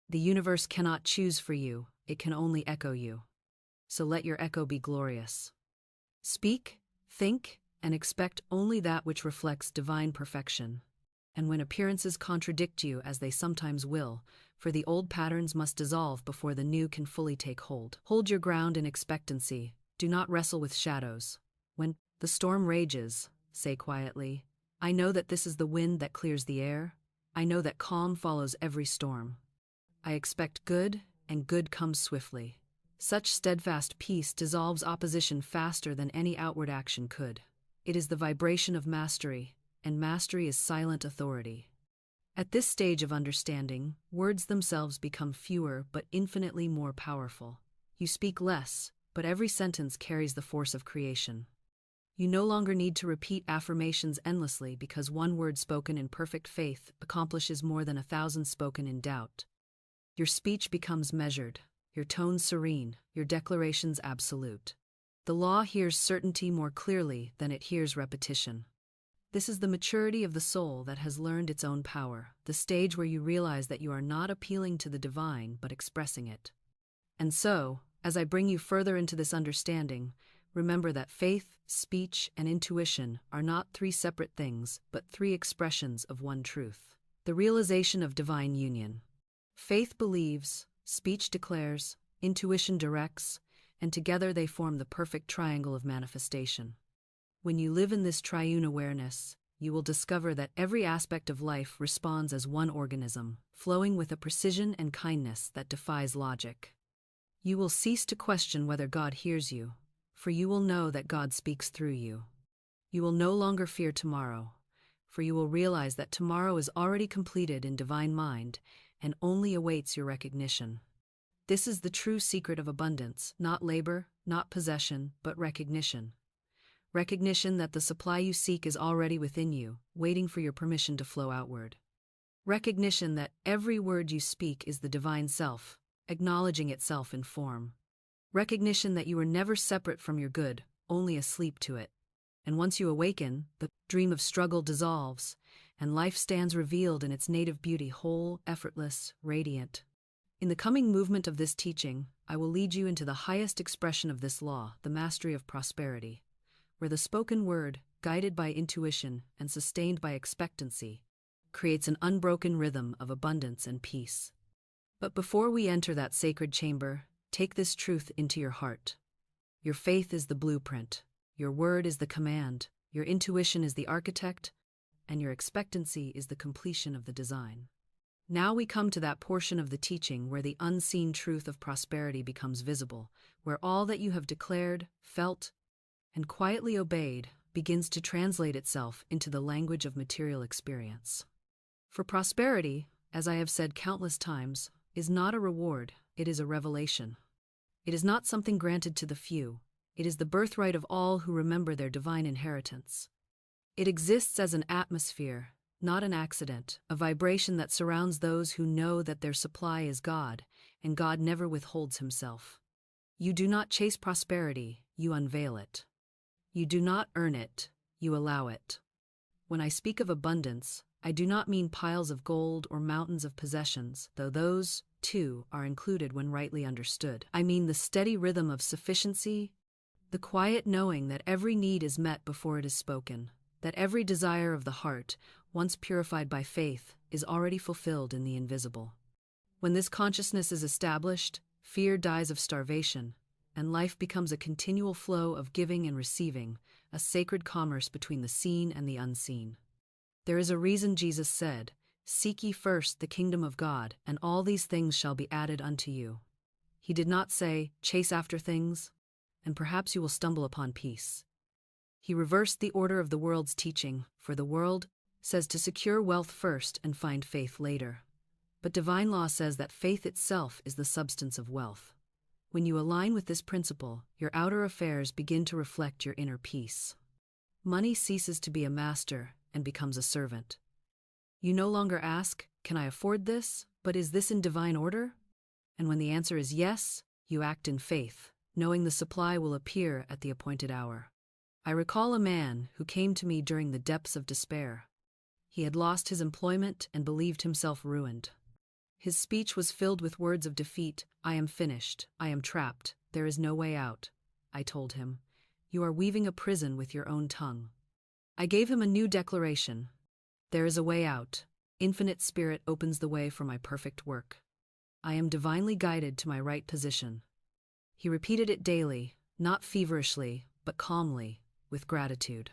The universe cannot choose for you, it can only echo you. So let your echo be glorious. Speak, think, and expect only that which reflects divine perfection. And when appearances contradict you, as they sometimes will, for the old patterns must dissolve before the new can fully take hold. Hold your ground in expectancy. Do not wrestle with shadows. When the storm rages, say quietly, "I know that this is the wind that clears the air. I know that calm follows every storm. I expect good, and good comes swiftly." Such steadfast peace dissolves opposition faster than any outward action could. It is the vibration of mastery, and mastery is silent authority. At this stage of understanding, words themselves become fewer but infinitely more powerful. You speak less, but every sentence carries the force of creation. You no longer need to repeat affirmations endlessly because one word spoken in perfect faith accomplishes more than 1,000 spoken in doubt. Your speech becomes measured, your tone serene, your declarations absolute. The law hears certainty more clearly than it hears repetition. This is the maturity of the soul that has learned its own power, the stage where you realize that you are not appealing to the divine but expressing it. And so, as I bring you further into this understanding, remember that faith, speech, and intuition are not three separate things, but three expressions of one truth. The realization of divine union. Faith believes, speech declares, intuition directs, and together they form the perfect triangle of manifestation. When you live in this triune awareness, you will discover that every aspect of life responds as one organism, flowing with a precision and kindness that defies logic. You will cease to question whether God hears you, for you will know that God speaks through you. You will no longer fear tomorrow, for you will realize that tomorrow is already completed in divine mind and only awaits your recognition. This is the true secret of abundance, not labor, not possession, but recognition. Recognition that the supply you seek is already within you, waiting for your permission to flow outward. Recognition that every word you speak is the divine self, acknowledging itself in form. Recognition that you are never separate from your good, only asleep to it. And once you awaken, the dream of struggle dissolves, and life stands revealed in its native beauty, whole, effortless, radiant. In the coming movement of this teaching, I will lead you into the highest expression of this law, the mastery of prosperity, where the spoken word, guided by intuition and sustained by expectancy, creates an unbroken rhythm of abundance and peace. But before we enter that sacred chamber, take this truth into your heart. Your faith is the blueprint, your word is the command, your intuition is the architect, and your expectancy is the completion of the design. Now we come to that portion of the teaching where the unseen truth of prosperity becomes visible, where all that you have declared, felt, and quietly obeyed begins to translate itself into the language of material experience. For prosperity, as I have said countless times, is not a reward, it is a revelation. It is not something granted to the few, it is the birthright of all who remember their divine inheritance. It exists as an atmosphere, not an accident, a vibration that surrounds those who know that their supply is God, and God never withholds himself. You do not chase prosperity, you unveil it. You do not earn it, you allow it. When I speak of abundance, I do not mean piles of gold or mountains of possessions, though those, too, are included when rightly understood. I mean the steady rhythm of sufficiency, the quiet knowing that every need is met before it is spoken, that every desire of the heart, once purified by faith, is already fulfilled in the invisible. When this consciousness is established, fear dies of starvation, and life becomes a continual flow of giving and receiving, a sacred commerce between the seen and the unseen. There is a reason Jesus said, "Seek ye first the kingdom of God, and all these things shall be added unto you." He did not say, "Chase after things, and perhaps you will stumble upon peace." He reversed the order of the world's teaching, for the world says to secure wealth first and find faith later. But divine law says that faith itself is the substance of wealth. When you align with this principle, your outer affairs begin to reflect your inner peace. Money ceases to be a master and becomes a servant. You no longer ask, "Can I afford this?" but "Is this in divine order?" And when the answer is yes, you act in faith, knowing the supply will appear at the appointed hour. I recall a man who came to me during the depths of despair. He had lost his employment and believed himself ruined. His speech was filled with words of defeat. "I am finished. I am trapped. There is no way out." I told him, "You are weaving a prison with your own tongue." I gave him a new declaration. "There is a way out. Infinite Spirit opens the way for my perfect work. I am divinely guided to my right position." He repeated it daily, not feverishly, but calmly, with gratitude.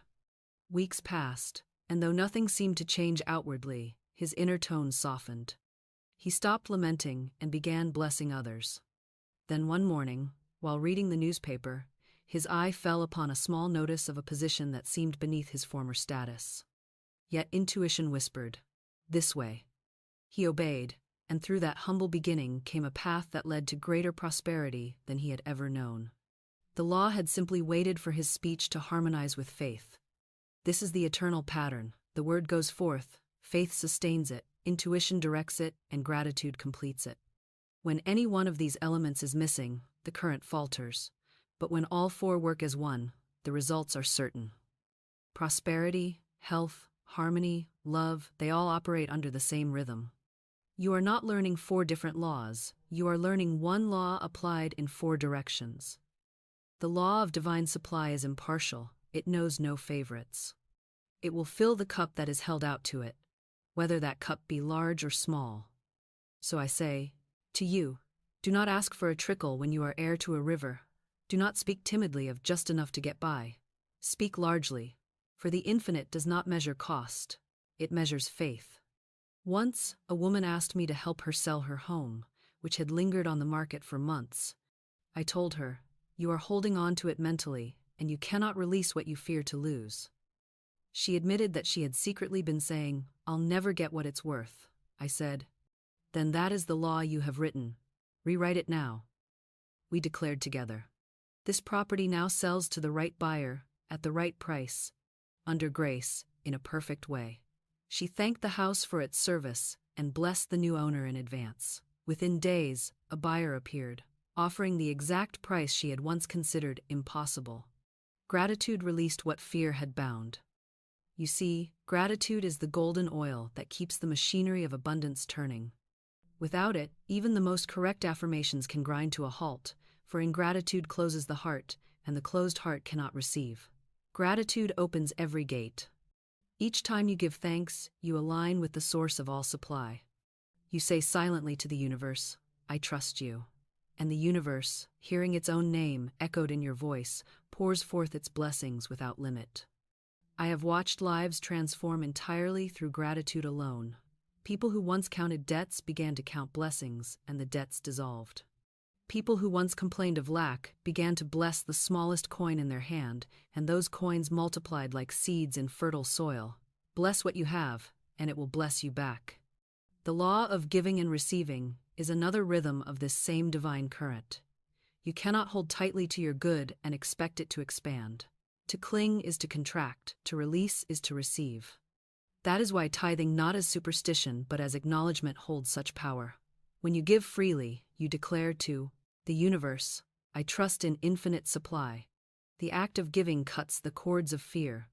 Weeks passed, and though nothing seemed to change outwardly, his inner tone softened. He stopped lamenting and began blessing others. Then one morning, while reading the newspaper, his eye fell upon a small notice of a position that seemed beneath his former status. Yet intuition whispered, "This way." He obeyed, and through that humble beginning came a path that led to greater prosperity than he had ever known. The law had simply waited for his speech to harmonize with faith. This is the eternal pattern. The word goes forth, faith sustains it, intuition directs it, and gratitude completes it. When any one of these elements is missing, the current falters. But when all four work as one, the results are certain. Prosperity, health, harmony, love, they all operate under the same rhythm. You are not learning 4 different laws, you are learning one law applied in 4 directions. The law of divine supply is impartial, it knows no favorites. It will fill the cup that is held out to it, whether that cup be large or small. So I say, to you, do not ask for a trickle when you are heir to a river. Do not speak timidly of just enough to get by. Speak largely, for the infinite does not measure cost, it measures faith. Once, a woman asked me to help her sell her home, which had lingered on the market for months. I told her, you are holding on to it mentally, and you cannot release what you fear to lose. She admitted that she had secretly been saying, I'll never get what it's worth. I said, then that is the law you have written. Rewrite it now. We declared together. This property now sells to the right buyer, at the right price, under grace, in a perfect way. She thanked the house for its service and blessed the new owner in advance. Within days, a buyer appeared, offering the exact price she had once considered impossible. Gratitude released what fear had bound. You see, gratitude is the golden oil that keeps the machinery of abundance turning. Without it, even the most correct affirmations can grind to a halt, for ingratitude closes the heart, and the closed heart cannot receive. Gratitude opens every gate. Each time you give thanks, you align with the source of all supply. You say silently to the universe, I trust you. And the universe, hearing its own name echoed in your voice, pours forth its blessings without limit. I have watched lives transform entirely through gratitude alone. People who once counted debts began to count blessings, and the debts dissolved. People who once complained of lack began to bless the smallest coin in their hand, and those coins multiplied like seeds in fertile soil. Bless what you have, and it will bless you back. The law of giving and receiving is another rhythm of this same divine current. You cannot hold tightly to your good and expect it to expand. To cling is to contract, to release is to receive. That is why tithing not as superstition but as acknowledgement holds such power. When you give freely, you declare to the universe, I trust in infinite supply. The act of giving cuts the cords of fear.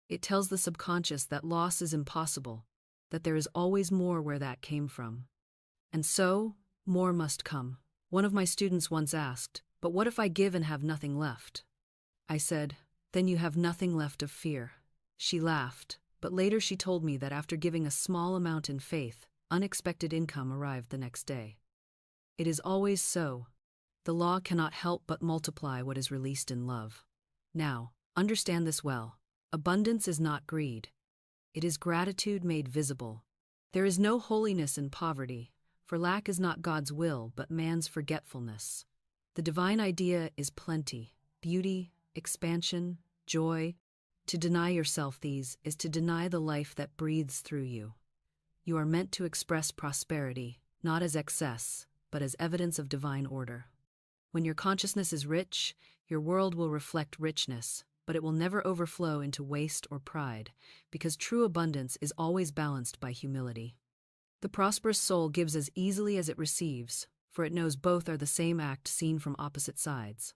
It tells the subconscious that loss is impossible, that there is always more where that came from. And so, more must come. One of my students once asked, but what if I give and have nothing left? I said, then you have nothing left of fear. She laughed, but later she told me that after giving a small amount in faith, unexpected income arrived the next day. It is always so. The law cannot help but multiply what is released in love. Now, understand this well. Abundance is not greed. It is gratitude made visible. There is no holiness in poverty, for lack is not God's will but man's forgetfulness. The divine idea is plenty, beauty, expansion, joy. To deny yourself these is to deny the life that breathes through you. You are meant to express prosperity, not as excess, but as evidence of divine order. When your consciousness is rich, your world will reflect richness, but it will never overflow into waste or pride, because true abundance is always balanced by humility. The prosperous soul gives as easily as it receives, for it knows both are the same act seen from opposite sides.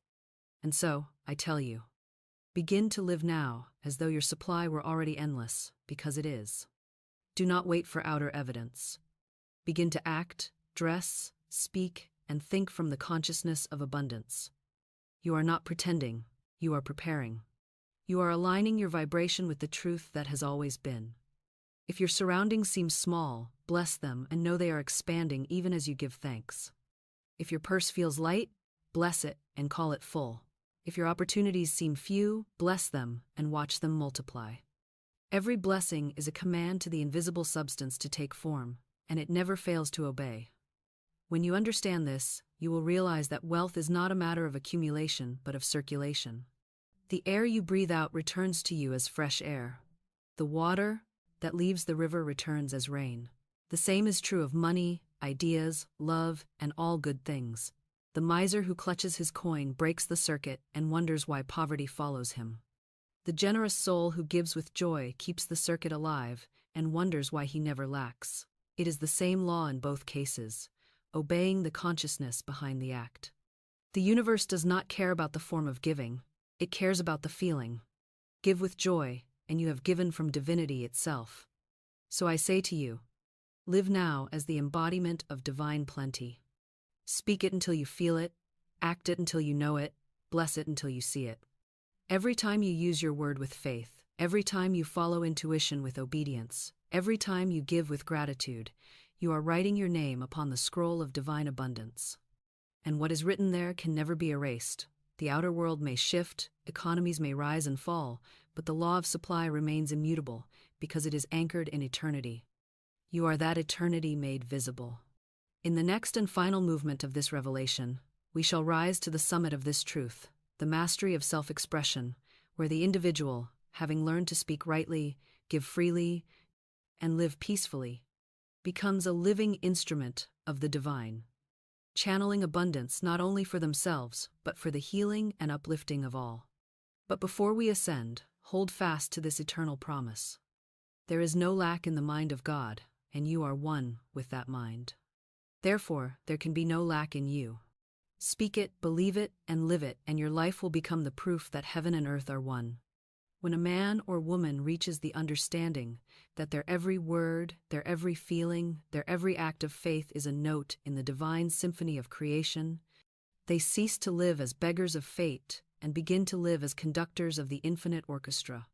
And so, I tell you, begin to live now as though your supply were already endless, because it is. Do not wait for outer evidence. Begin to act, dress, speak, and think from the consciousness of abundance. You are not pretending, you are preparing. You are aligning your vibration with the truth that has always been. If your surroundings seem small, bless them and know they are expanding even as you give thanks. If your purse feels light, bless it and call it full. If your opportunities seem few, bless them and watch them multiply. Every blessing is a command to the invisible substance to take form, and it never fails to obey. When you understand this, you will realize that wealth is not a matter of accumulation but of circulation. The air you breathe out returns to you as fresh air. The water that leaves the river returns as rain. The same is true of money, ideas, love, and all good things. The miser who clutches his coin breaks the circuit and wonders why poverty follows him. The generous soul who gives with joy keeps the circuit alive and wonders why he never lacks. It is the same law in both cases, obeying the consciousness behind the act. The universe does not care about the form of giving, it cares about the feeling. Give with joy, and you have given from divinity itself. So I say to you, live now as the embodiment of divine plenty. Speak it until you feel it, act it until you know it, bless it until you see it. Every time you use your word with faith, every time you follow intuition with obedience, every time you give with gratitude, you are writing your name upon the scroll of divine abundance. And what is written there can never be erased. The outer world may shift, economies may rise and fall, but the law of supply remains immutable because it is anchored in eternity. You are that eternity made visible. In the next and final movement of this revelation, we shall rise to the summit of this truth, the mastery of self-expression, where the individual, having learned to speak rightly, give freely, and live peacefully, becomes a living instrument of the divine, channeling abundance not only for themselves, but for the healing and uplifting of all. But before we ascend, hold fast to this eternal promise. There is no lack in the mind of God, and you are one with that mind. Therefore, there can be no lack in you. Speak it, believe it, and live it, and your life will become the proof that heaven and earth are one. When a man or woman reaches the understanding that their every word, their every feeling, their every act of faith is a note in the divine symphony of creation, they cease to live as beggars of fate and begin to live as conductors of the infinite orchestra.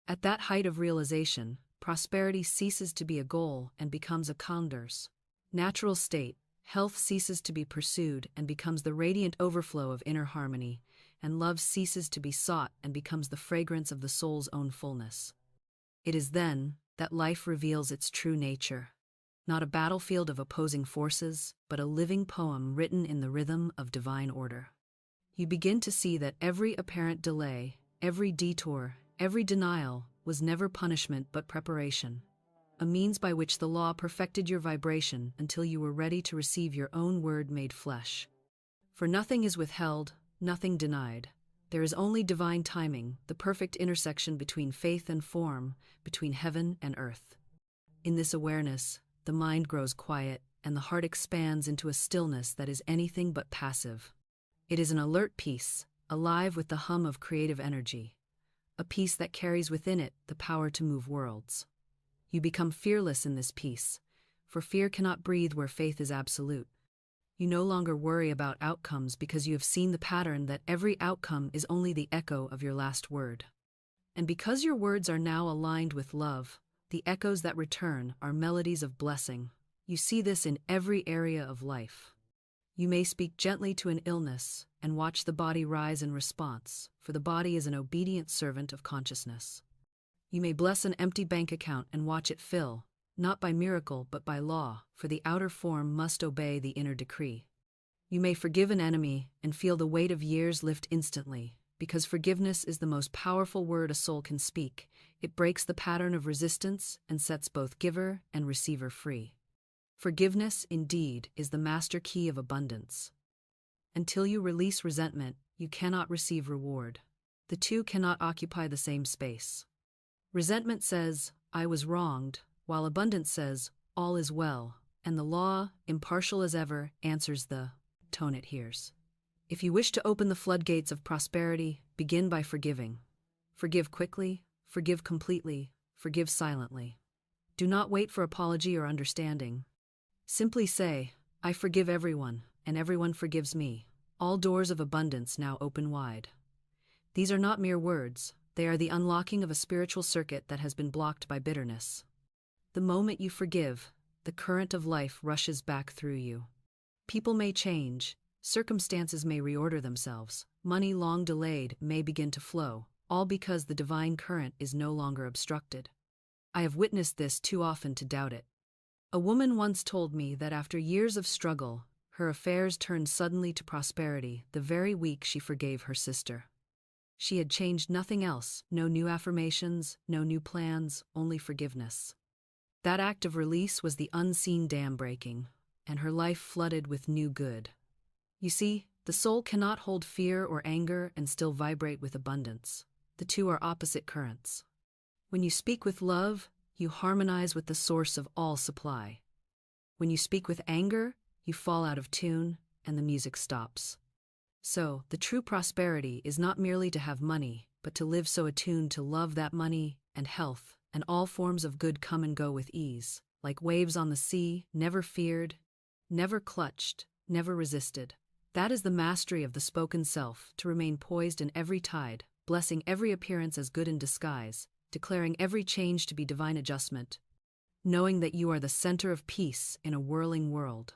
At that height of realization, prosperity ceases to be a goal and becomes a condor's natural state. Health ceases to be pursued and becomes the radiant overflow of inner harmony, and love ceases to be sought and becomes the fragrance of the soul's own fullness. It is then that life reveals its true nature, not a battlefield of opposing forces, but a living poem written in the rhythm of divine order. You begin to see that every apparent delay, every detour, every denial was never punishment but preparation, a means by which the law perfected your vibration until you were ready to receive your own word made flesh. For nothing is withheld, nothing denied. There is only divine timing, the perfect intersection between faith and form, between heaven and earth. In this awareness, the mind grows quiet, and the heart expands into a stillness that is anything but passive. It is an alert peace, alive with the hum of creative energy, a peace that carries within it the power to move worlds. You become fearless in this peace, for fear cannot breathe where faith is absolute. You no longer worry about outcomes because you have seen the pattern that every outcome is only the echo of your last word. And because your words are now aligned with love, the echoes that return are melodies of blessing. You see this in every area of life. You may speak gently to an illness and watch the body rise in response, for the body is an obedient servant of consciousness. You may bless an empty bank account and watch it fill, not by miracle but by law, for the outer form must obey the inner decree. You may forgive an enemy and feel the weight of years lift instantly, because forgiveness is the most powerful word a soul can speak. It breaks the pattern of resistance and sets both giver and receiver free. Forgiveness, indeed, is the master key of abundance. Until you release resentment, you cannot receive reward. The two cannot occupy the same space. Resentment says, I was wronged, while abundance says, all is well, and the law, impartial as ever, answers the tone it hears. If you wish to open the floodgates of prosperity, begin by forgiving. Forgive quickly, forgive completely, forgive silently. Do not wait for apology or understanding. Simply say, I forgive everyone, and everyone forgives me. All doors of abundance now open wide. These are not mere words. They are the unlocking of a spiritual circuit that has been blocked by bitterness. The moment you forgive, the current of life rushes back through you. People may change, circumstances may reorder themselves, money long delayed may begin to flow, all because the divine current is no longer obstructed. I have witnessed this too often to doubt it. A woman once told me that after years of struggle, her affairs turned suddenly to prosperity the very week she forgave her sister. She had changed nothing else, no new affirmations, no new plans, only forgiveness. That act of release was the unseen dam breaking, and her life flooded with new good. You see, the soul cannot hold fear or anger and still vibrate with abundance. The two are opposite currents. When you speak with love, you harmonize with the source of all supply. When you speak with anger, you fall out of tune, and the music stops. So, the true prosperity is not merely to have money, but to live so attuned to love that money and health, and all forms of good come and go with ease, like waves on the sea, never feared, never clutched, never resisted. That is the mastery of the spoken self, to remain poised in every tide, blessing every appearance as good in disguise, declaring every change to be divine adjustment, knowing that you are the center of peace in a whirling world.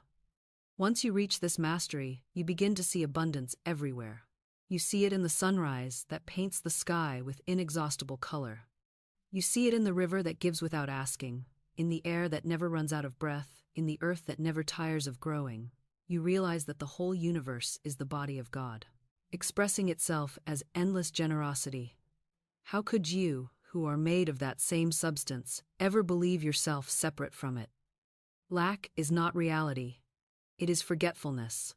Once you reach this mastery, you begin to see abundance everywhere. You see it in the sunrise that paints the sky with inexhaustible color. You see it in the river that gives without asking, in the air that never runs out of breath, in the earth that never tires of growing. You realize that the whole universe is the body of God, expressing itself as endless generosity. How could you, who are made of that same substance, ever believe yourself separate from it? Lack is not reality. It is forgetfulness.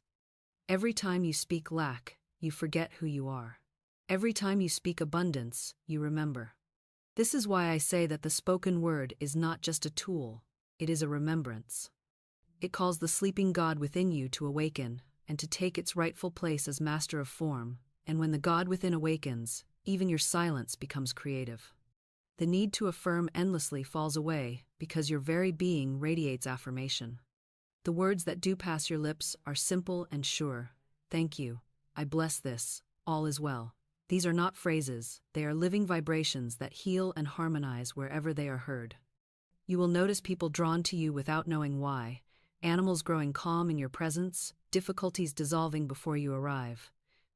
Every time you speak lack, you forget who you are. Every time you speak abundance, you remember. This is why I say that the spoken word is not just a tool, it is a remembrance. It calls the sleeping God within you to awaken, and to take its rightful place as master of form, and when the God within awakens, even your silence becomes creative. The need to affirm endlessly falls away, because your very being radiates affirmation. The words that do pass your lips are simple and sure. Thank you. I bless this. All is well. These are not phrases, they are living vibrations that heal and harmonize wherever they are heard. You will notice people drawn to you without knowing why, animals growing calm in your presence, difficulties dissolving before you arrive.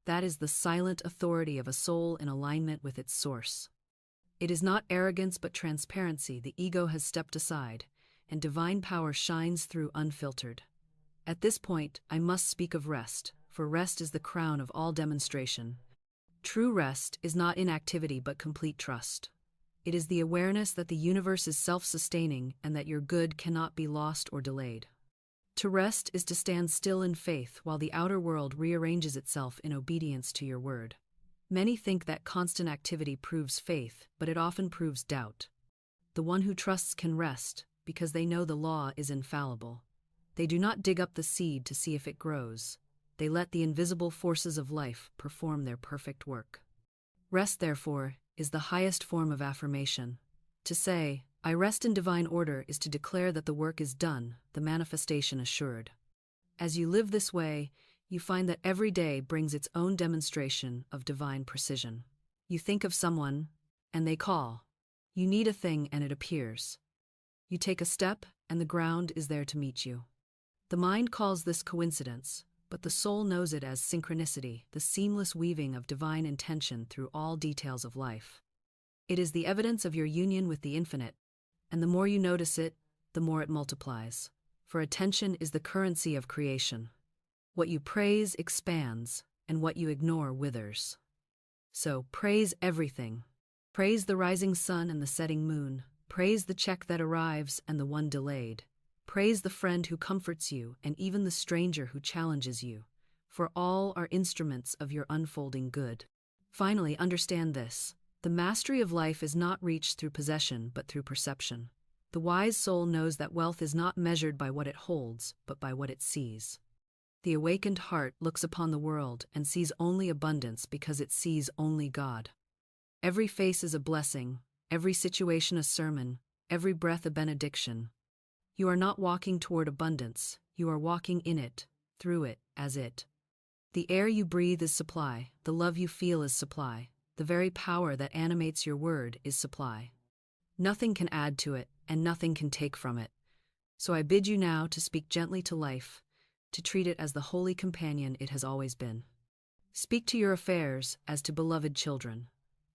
That is the silent authority of a soul in alignment with its source. It is not arrogance but transparency. The ego has stepped aside, and divine power shines through unfiltered. At this point, I must speak of rest, for rest is the crown of all demonstration. True rest is not inactivity but complete trust. It is the awareness that the universe is self-sustaining and that your good cannot be lost or delayed. To rest is to stand still in faith while the outer world rearranges itself in obedience to your word. Many think that constant activity proves faith, but it often proves doubt. The one who trusts can rest, because they know the law is infallible. They do not dig up the seed to see if it grows. They let the invisible forces of life perform their perfect work. Rest, therefore, is the highest form of affirmation. To say, I rest in divine order, is to declare that the work is done, the manifestation assured. As you live this way, you find that every day brings its own demonstration of divine precision. You think of someone, and they call. You need a thing, and it appears. You take a step, and the ground is there to meet you. The mind calls this coincidence, but the soul knows it as synchronicity, the seamless weaving of divine intention through all details of life. It is the evidence of your union with the infinite, and the more you notice it, the more it multiplies. For attention is the currency of creation. What you praise expands, and what you ignore withers. So, praise everything. Praise the rising sun and the setting moon. Praise the check that arrives and the one delayed. Praise the friend who comforts you and even the stranger who challenges you, for all are instruments of your unfolding good. Finally, understand this. The mastery of life is not reached through possession but through perception. The wise soul knows that wealth is not measured by what it holds, but by what it sees. The awakened heart looks upon the world and sees only abundance because it sees only God. Every face is a blessing, every situation a sermon, every breath a benediction. You are not walking toward abundance, you are walking in it, through it, as it. The air you breathe is supply, the love you feel is supply, the very power that animates your word is supply. Nothing can add to it, and nothing can take from it. So I bid you now to speak gently to life, to treat it as the holy companion it has always been. Speak to your affairs as to beloved children.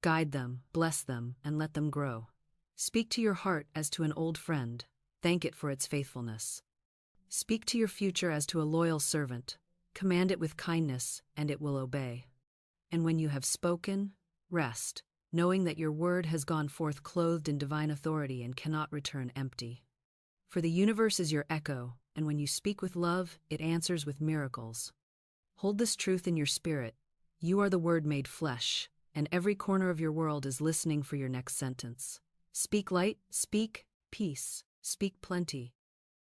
Guide them, bless them, and let them grow. Speak to your heart as to an old friend. Thank it for its faithfulness. Speak to your future as to a loyal servant. Command it with kindness, and it will obey. And when you have spoken, rest, knowing that your word has gone forth clothed in divine authority and cannot return empty. For the universe is your echo, and when you speak with love, it answers with miracles. Hold this truth in your spirit. You are the Word made flesh, and every corner of your world is listening for your next sentence. Speak light, speak peace, speak plenty,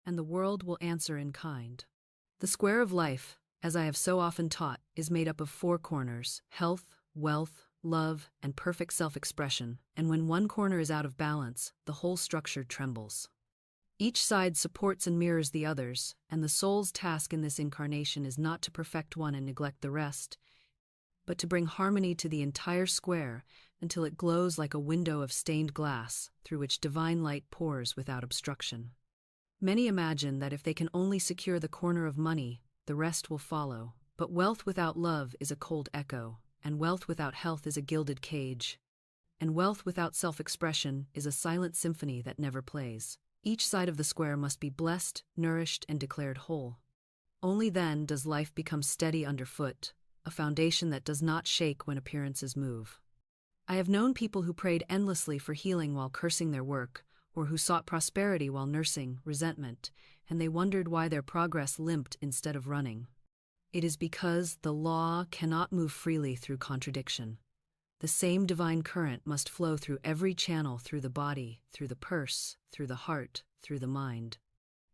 and the world will answer in kind. The square of life, as I have so often taught, is made up of 4 corners: health, wealth, love, and perfect self-expression, and when one corner is out of balance, the whole structure trembles. Each side supports and mirrors the others, and the soul's task in this incarnation is not to perfect one and neglect the rest, but to bring harmony to the entire square until it glows like a window of stained glass through which divine light pours without obstruction. Many imagine that if they can only secure the corner of money, the rest will follow, but wealth without love is a cold echo, and wealth without health is a gilded cage, and wealth without self-expression is a silent symphony that never plays. Each side of the square must be blessed, nourished, and declared whole. Only then does life become steady underfoot, a foundation that does not shake when appearances move. I have known people who prayed endlessly for healing while cursing their work, or who sought prosperity while nursing resentment, and they wondered why their progress limped instead of running. It is because the law cannot move freely through contradiction. The same divine current must flow through every channel, through the body, through the purse, through the heart, through the mind.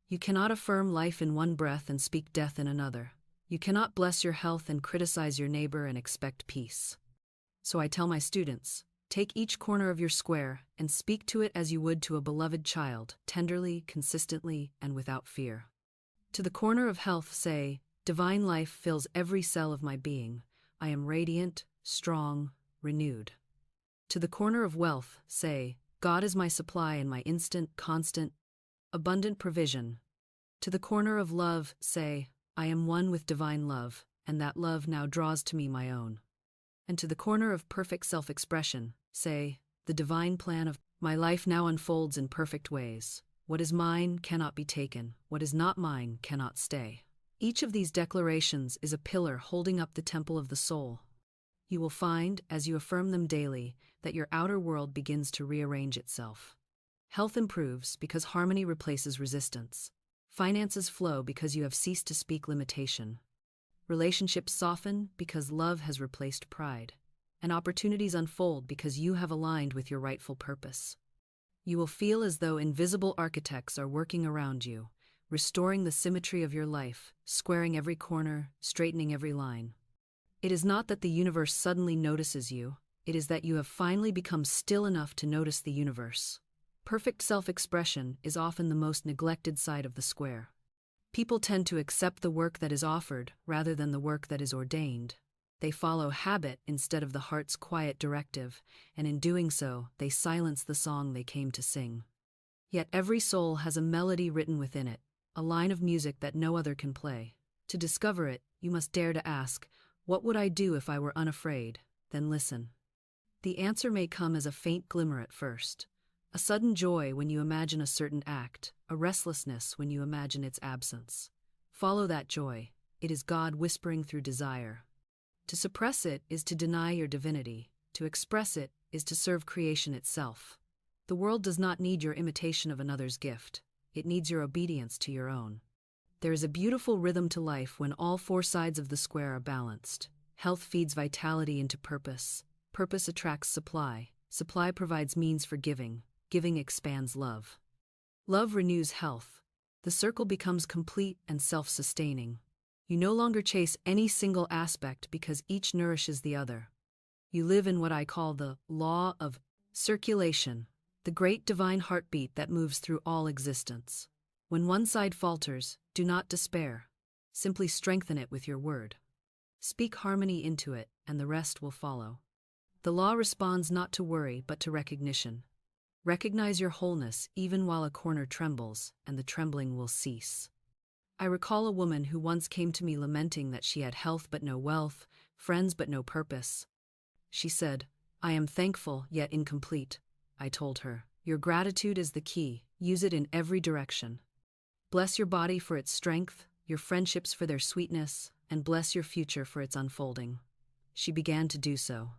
You cannot affirm life in one breath and speak death in another. You cannot bless your health and criticize your neighbor and expect peace. So I tell my students, take each corner of your square and speak to it as you would to a beloved child, tenderly, consistently, and without fear. To the corner of health say, divine life fills every cell of my being. I am radiant, strong, renewed. To the corner of wealth say, God is my supply and my instant, constant, abundant provision. To the corner of love say, I am one with divine love, and that love now draws to me my own. And to the corner of perfect self-expression say, the divine plan of my life now unfolds in perfect ways. What is mine cannot be taken, what is not mine cannot stay. Each of these declarations is a pillar holding up the temple of the soul. You will find, as you affirm them daily, that your outer world begins to rearrange itself. Health improves because harmony replaces resistance. Finances flow because you have ceased to speak limitation. Relationships soften because love has replaced pride. And opportunities unfold because you have aligned with your rightful purpose. You will feel as though invisible architects are working around you, restoring the symmetry of your life, squaring every corner, straightening every line. It is not that the universe suddenly notices you, it is that you have finally become still enough to notice the universe. Perfect self-expression is often the most neglected side of the square. People tend to accept the work that is offered rather than the work that is ordained. They follow habit instead of the heart's quiet directive, and in doing so, they silence the song they came to sing. Yet every soul has a melody written within it, a line of music that no other can play. To discover it, you must dare to ask, what would I do if I were unafraid? Then listen. The answer may come as a faint glimmer at first. A sudden joy when you imagine a certain act, a restlessness when you imagine its absence. Follow that joy. It is God whispering through desire. To suppress it is to deny your divinity. To express it is to serve creation itself. The world does not need your imitation of another's gift. It needs your obedience to your own. There is a beautiful rhythm to life when all four sides of the square are balanced. Health feeds vitality into purpose. Purpose attracts supply. Supply provides means for giving. Giving expands love. Love renews health. The circle becomes complete and self-sustaining. You no longer chase any single aspect because each nourishes the other. You live in what I call the law of circulation, the great divine heartbeat that moves through all existence. When one side falters, do not despair. Simply strengthen it with your word. Speak harmony into it, and the rest will follow. The law responds not to worry but to recognition. Recognize your wholeness even while a corner trembles, and the trembling will cease. I recall a woman who once came to me lamenting that she had health but no wealth, friends but no purpose. She said, I am thankful yet incomplete. I told her, your gratitude is the key, use it in every direction. Bless your body for its strength, your friendships for their sweetness, and bless your future for its unfolding. She began to do so.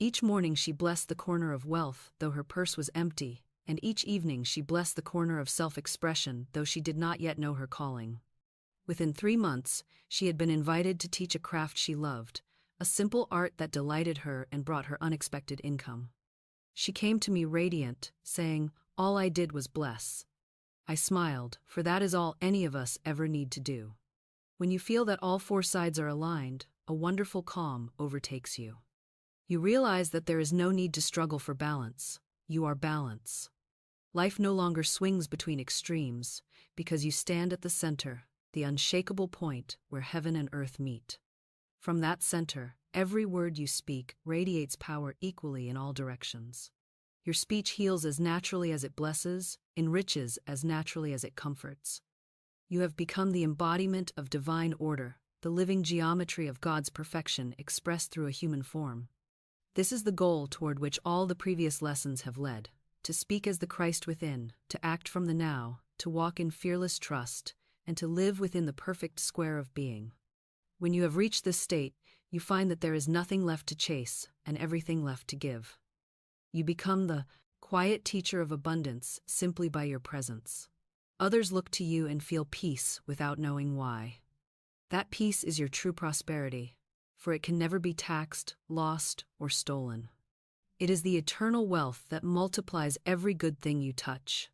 Each morning she blessed the corner of wealth, though her purse was empty, and each evening she blessed the corner of self-expression, though she did not yet know her calling. Within 3 months, she had been invited to teach a craft she loved, a simple art that delighted her and brought her unexpected income. She came to me radiant, saying, all I did was bless. I smiled, for that is all any of us ever need to do. When you feel that all four sides are aligned, a wonderful calm overtakes you. You realize that there is no need to struggle for balance. You are balance. Life no longer swings between extremes because you stand at the center, the unshakable point where heaven and earth meet. From that center, every word you speak radiates power equally in all directions. Your speech heals as naturally as it blesses, enriches as naturally as it comforts. You have become the embodiment of divine order, the living geometry of God's perfection expressed through a human form. This is the goal toward which all the previous lessons have led: to speak as the Christ within, to act from the now, to walk in fearless trust, and to live within the perfect square of being. When you have reached this state, you find that there is nothing left to chase and everything left to give. You become the quiet teacher of abundance simply by your presence. Others look to you and feel peace without knowing why. That peace is your true prosperity, for it can never be taxed, lost, or stolen. It is the eternal wealth that multiplies every good thing you touch.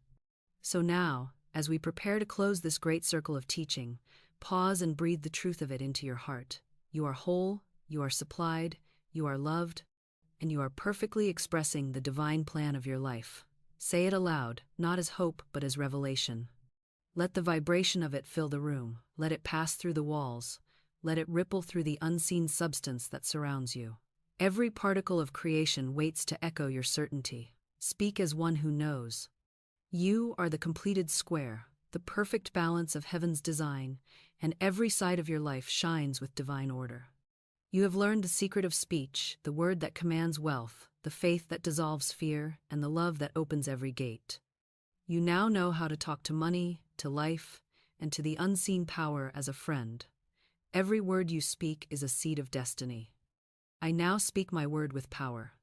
So now, as we prepare to close this great circle of teaching, pause and breathe the truth of it into your heart. You are whole, you are supplied, you are loved, and you are perfectly expressing the divine plan of your life. Say it aloud, not as hope but as revelation. Let the vibration of it fill the room. Let it pass through the walls. Let it ripple through the unseen substance that surrounds you. Every particle of creation waits to echo your certainty. Speak as one who knows. You are the completed square, the perfect balance of heaven's design, and every side of your life shines with divine order. You have learned the secret of speech, the word that commands wealth, the faith that dissolves fear, and the love that opens every gate. You now know how to talk to money, to life, and to the unseen power as a friend. Every word you speak is a seed of destiny. I now speak my word with power.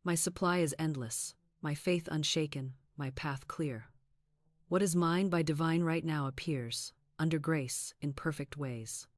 My supply is endless, my faith unshaken, my path clear. What is mine by divine right now appears, under grace, in perfect ways.